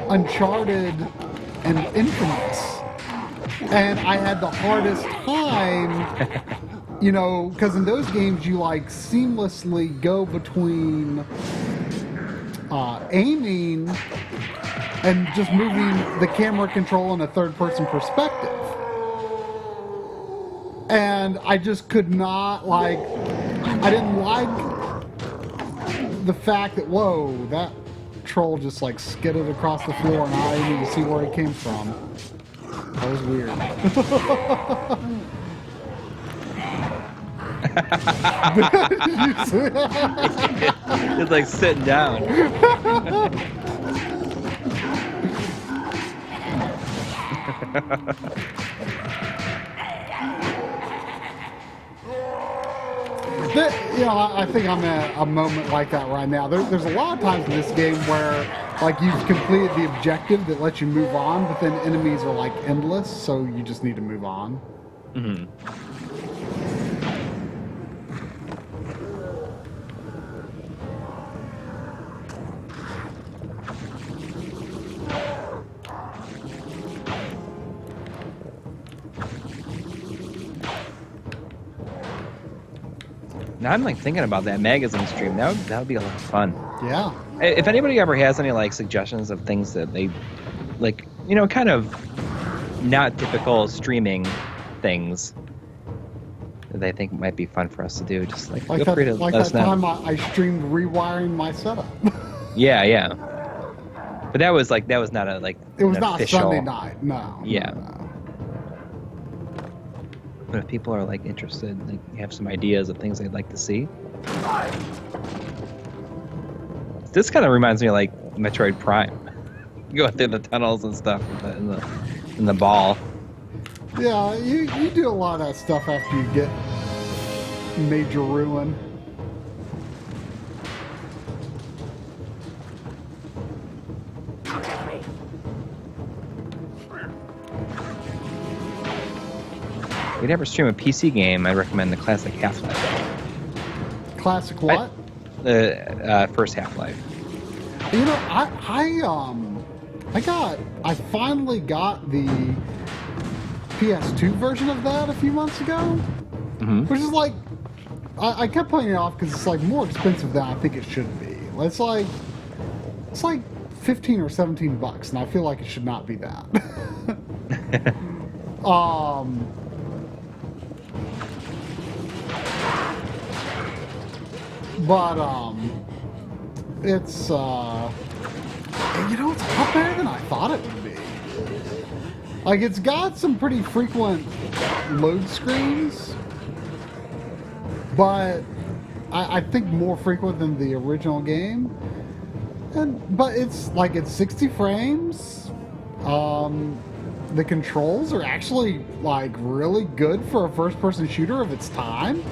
Uncharted and Infamous, and I had the hardest time, you know, because in those games you like seamlessly go between aiming and just moving the camera control in a third-person perspective. And I just could not, like, I didn't like the fact that, whoa, that troll just like skidded across the floor and I didn't even see where he came from. That was weird. Did you see that? It's like sitting down. You know, I think I'm at a moment like that right now. There's a lot of times in this game where, like, you've completed the objective that lets you move on, but then enemies are, like, endless, so you just need to move on. Mm-hmm. Now I'm like thinking about that magazine stream. That would be a lot of fun. Yeah. If anybody ever has any like suggestions of things that they like, you know, kind of not typical streaming things that they think might be fun for us to do, just like feel free to let us know. Time I streamed rewiring my setup. Yeah. But that was not a like. It was an not official, Sunday night. No. Yeah. No. But if people are like interested, like have some ideas of things they'd like to see, This kind of reminds me of like Metroid Prime. Going through the tunnels and stuff in the ball. Yeah, you do a lot of that stuff after you get major ruin. If you'd ever stream a PC game, I'd recommend the classic Half-Life. Classic what? The first Half-Life. You know, I finally got the PS2 version of that a few months ago, which is like, I kept putting it off because it's like more expensive than I think it should be. It's like 15 or 17 bucks, and I feel like it should not be that. But it's you know, it's a lot better than I thought it would be. Like, it's got some pretty frequent load screens, but I think more frequent than the original game. But it's like, it's 60 frames. The controls are actually like really good for a first-person shooter of its time.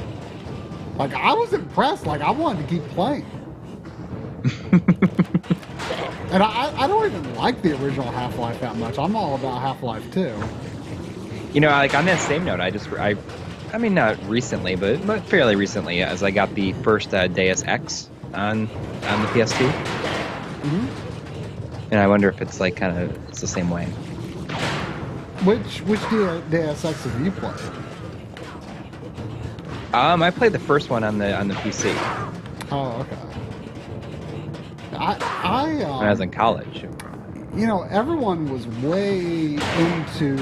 Like, I was impressed. Like, I wanted to keep playing. And I don't even like the original Half-Life that much. I'm all about Half-Life 2. You know, like on that same note, I mean, not recently, but fairly recently, as I got the first Deus Ex on the PS2. And I wonder if it's like kind of it's the same way. Which Deus Ex have you played? I played the first one on the PC. Oh, okay. When I was in college. You know, everyone was way into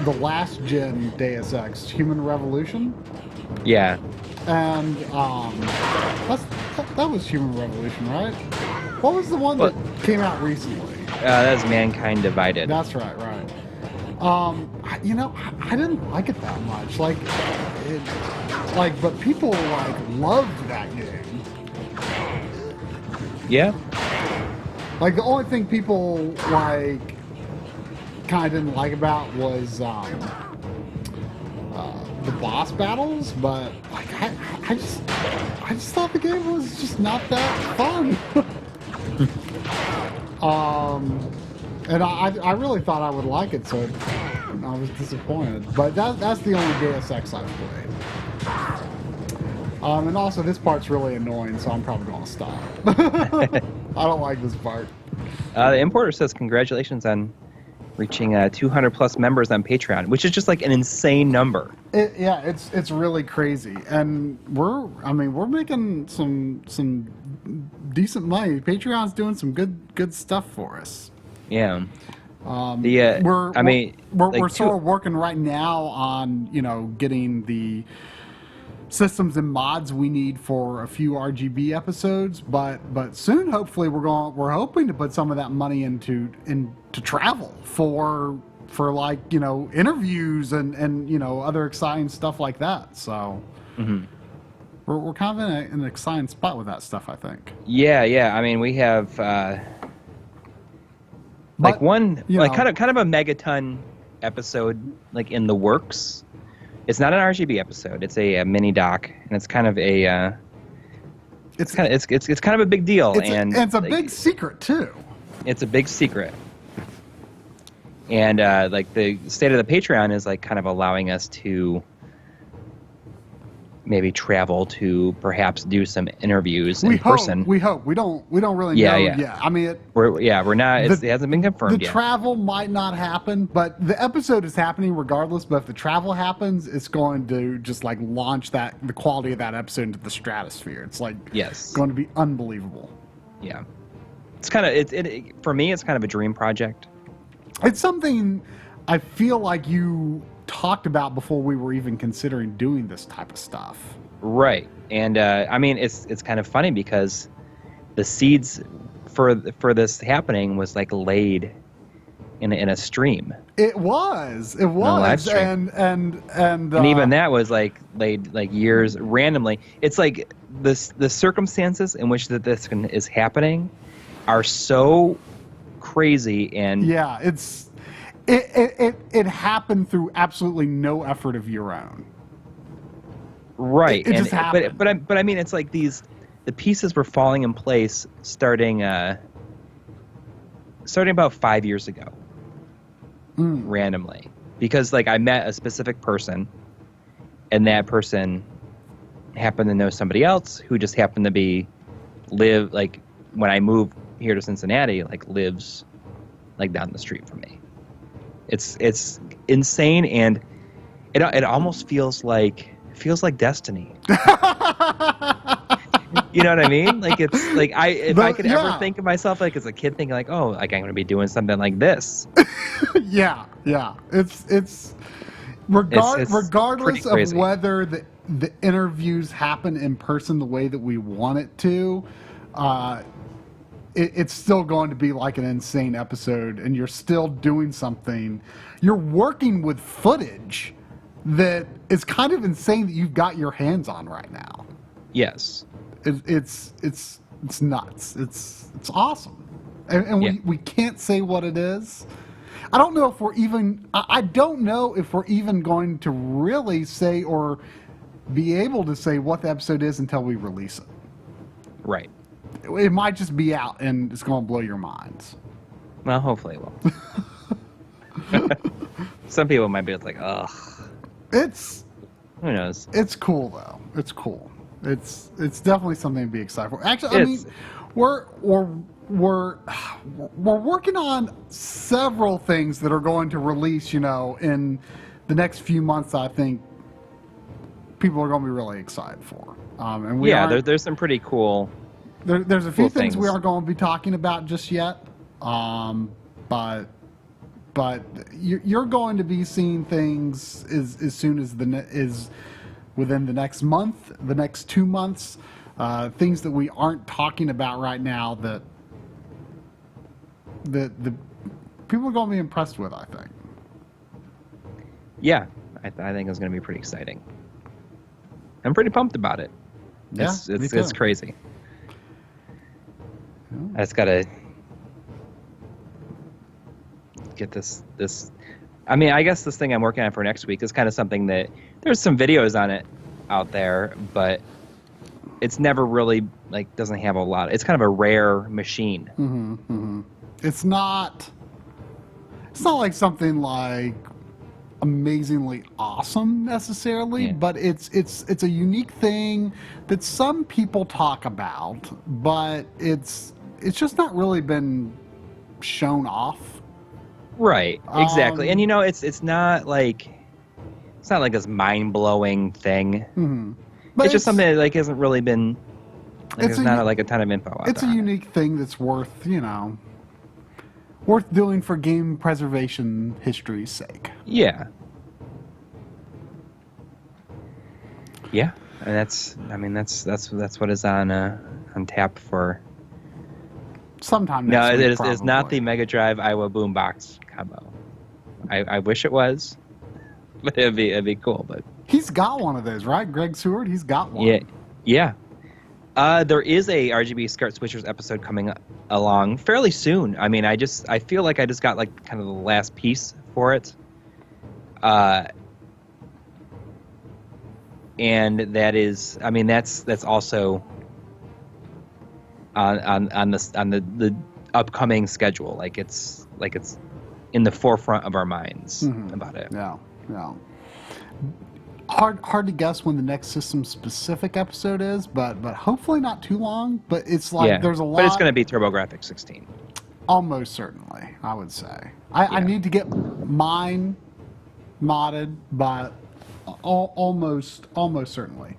the last gen Deus Ex, Human Revolution. Yeah. And that was Human Revolution, right? What was the one that came out recently? That was Mankind Divided. That's right. You know, I didn't like it that much. But people like loved that game. Yeah. Like, the only thing people like kind of didn't like about was the boss battles, but like I just thought the game was just not that fun. And I really thought I would like it, so I was disappointed. But that's the only Deus Ex I've played. And also, this part's really annoying, so I'm probably going to stop. I don't like this part. The importer says congratulations on reaching 200 plus members on Patreon, which is just like an insane number. Yeah, it's really crazy, and we're making some decent money. Patreon's doing some good stuff for us. Yeah. We're like sort of working right now on, you know, getting the systems and mods we need for a few RGB episodes, but soon, hopefully, we're hoping to put some of that money into travel for like, you know, interviews and you know, other exciting stuff like that. So we're kind of in an exciting spot with that stuff, I think. Yeah. I mean, we have like one like kind of a megaton episode like in the works. It's not an RGB episode. It's a mini doc, and it's kind of a it's kind of a big deal, it's a big secret too. It's a big secret, and like the state of the Patreon is like kind of allowing us to maybe travel to perhaps do some interviews in person. We hope. We don't really know yet. I mean, we're not. It hasn't been confirmed yet. The travel might not happen, but the episode is happening regardless. But if the travel happens, it's going to just like launch the quality of that episode into the stratosphere. It's like going to be unbelievable. Yeah, it's kind of for me. It's kind of a dream project. It's something I feel like you talked about before we were even considering doing this type of stuff. Right. And I mean, it's kind of funny because the seeds for this happening was like laid in a stream. It was, live stream. and even that was like laid like years randomly. It's like the circumstances in which this is happening are so crazy, and yeah, it happened through absolutely no effort of your own. Right. It just happened. But I mean, it's like the pieces were falling in place starting about 5 years ago. Randomly, because like I met a specific person, and that person happened to know somebody else who just happened to live like when I moved here to Cincinnati, like lives like down the street from me. It's insane, and it almost feels like destiny. You know what I mean? Like it's like if I could ever think of myself like as a kid thinking like, oh, like I'm going to be doing something like this. yeah. It's regardless of whether the interviews happen in person the way that we want it to, it's still going to be like an insane episode, and you're still doing something. You're working with footage that is kind of insane that you've got your hands on right now. Yes. It's nuts. It's awesome, and we can't say what it is. I don't know if we're even. I don't know if we're even going to really say or be able to say what the episode is until we release it. Right. It might just be out, and it's going to blow your minds. Well, hopefully it will. Some people might be like, ugh. Who knows? It's cool though. It's cool. It's definitely something to be excited for. Actually, I mean, we're working on several things that are going to release, in the next few months. I think people are going to be really excited for. And there's some pretty cool. There's a few things we aren't going to be talking about just yet, but you're going to be seeing things as soon as within the next month, the next 2 months, things that we aren't talking about right now that the people are going to be impressed with, I think. Yeah, I think it's going to be pretty exciting. I'm pretty pumped about it. Yeah, it's crazy. I just got to get this. I mean, I guess this thing I'm working on for next week is kind of something that there's some videos on it out there, but it's never really doesn't have a lot. It's kind of a rare machine. Mm-hmm, mm-hmm. It's not like something like amazingly awesome necessarily, but it's a unique thing that some people talk about, but it's just not really been shown off. Right, exactly. And it's not like this mind-blowing thing. Mm-hmm. But it's just something that hasn't really been there's not a ton of info out there. It's a unique thing that's worth doing for game preservation history's sake. Yeah. Yeah, and that's what is on tap for sometime next week. No, it is probably. not the Mega Drive Iowa Boombox combo. I wish it was, but it'd be cool. But he's got one of those, right? Greg Seward, he's got one. Yeah. There is a RGB SCART Switchers episode coming along fairly soon. I mean, I feel like I just got kind of the last piece for it. And that is, I mean, that's also on the upcoming schedule. It's in the forefront of our minds about it. Yeah. Hard to guess when the next system specific episode is, but hopefully not too long. But it's there's a lot. But it's going to be TurboGrafx 16. Almost certainly, I would say. I need to get mine modded, but almost certainly.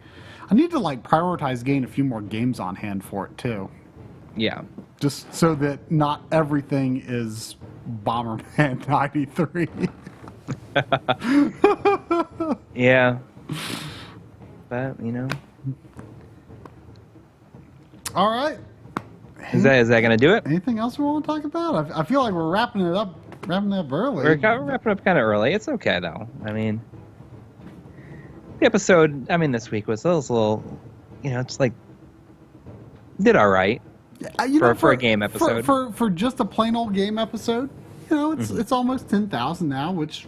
I need to prioritize getting a few more games on hand for it too. Yeah. Just so that not everything is Bomberman 93. Yeah. But, All right. Is that going to do it? Anything else we want to talk about? I feel like we're wrapping it up Wrapping up early. We're wrapping up kind of early. It's okay though. I mean, the episode this week was a little, it's like did all right for a game episode. For just a plain old game episode, it's almost 10,000 now, which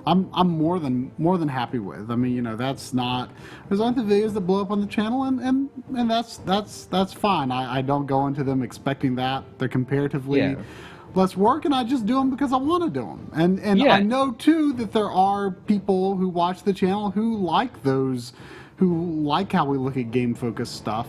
I'm more than happy with. I mean, that's not. There's other videos that blow up on the channel, and that's fine. I don't go into them expecting that. They're comparatively less work, and I just do them because I want to do them. And I know too that there are people who watch the channel who like those, who like how we look at game focused stuff.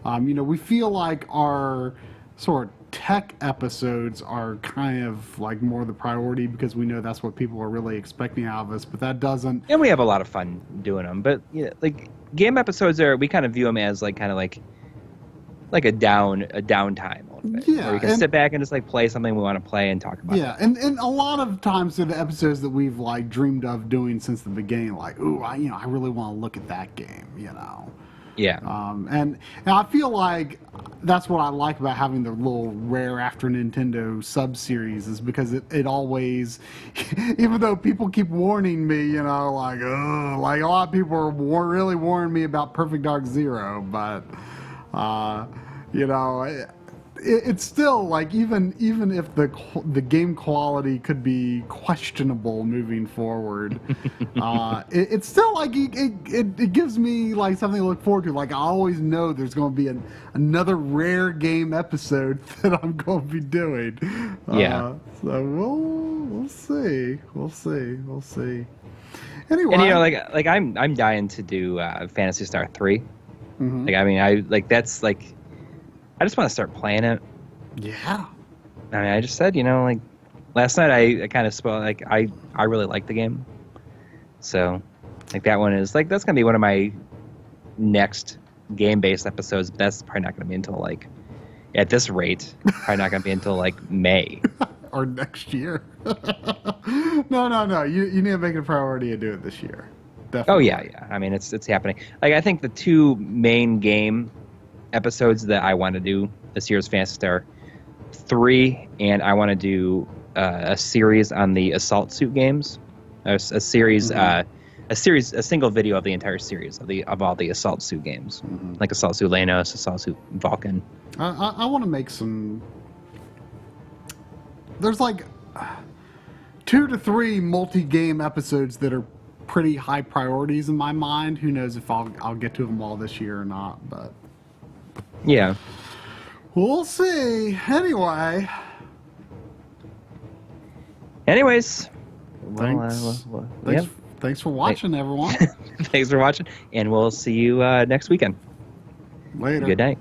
We feel like our sort of tech episodes are kind of like more the priority because we know that's what people are really expecting out of us, but that doesn't. And we have a lot of fun doing them, but like game episodes we kind of view them as like kind of like a downtime. Yeah, where we can sit back and just like play something we want to play and talk about. Yeah, and a lot of times in the episodes that we've like dreamed of doing since the beginning, like, I really want to look at that game, Yeah. And I feel like that's what I like about having the little Rare After Nintendo sub-series is because it always, even though people keep warning me, like a lot of people are really warning me about Perfect Dark Zero, but, it's still like even if the game quality could be questionable moving forward, it's still like it gives me like something to look forward to. Like I always know there's going to be another Rare game episode that I'm going to be doing. Yeah. So we'll see. Anyway, and like I'm dying to do Phantasy Star 3. Mm-hmm. That's like. I just want to start playing it. Yeah. I just said, like last night I kind of spoiled. Like I really like the game, so like that one is like that's gonna be one of my next game-based episodes. But that's probably not gonna be until like at this rate, probably not gonna be until like May or next year. No. You need to make it a priority to do it this year. Definitely. Oh yeah. It's happening. Like I think the two main game episodes that I want to do this year's Phantasy Star 3, and I want to do a series on the Assault Suit games, a series, a single video of the entire series of all the Assault Suit games, like Assault Suit Lanos, Assault Suit Vulcan. I want to make some. There's like 2 to 3 multi-game episodes that are pretty high priorities in my mind. Who knows if I'll get to them all this year or not, but. Yeah. We'll see. Anyways. Thanks for watching, everyone. Thanks for watching, and we'll see you next weekend. Later. Good night.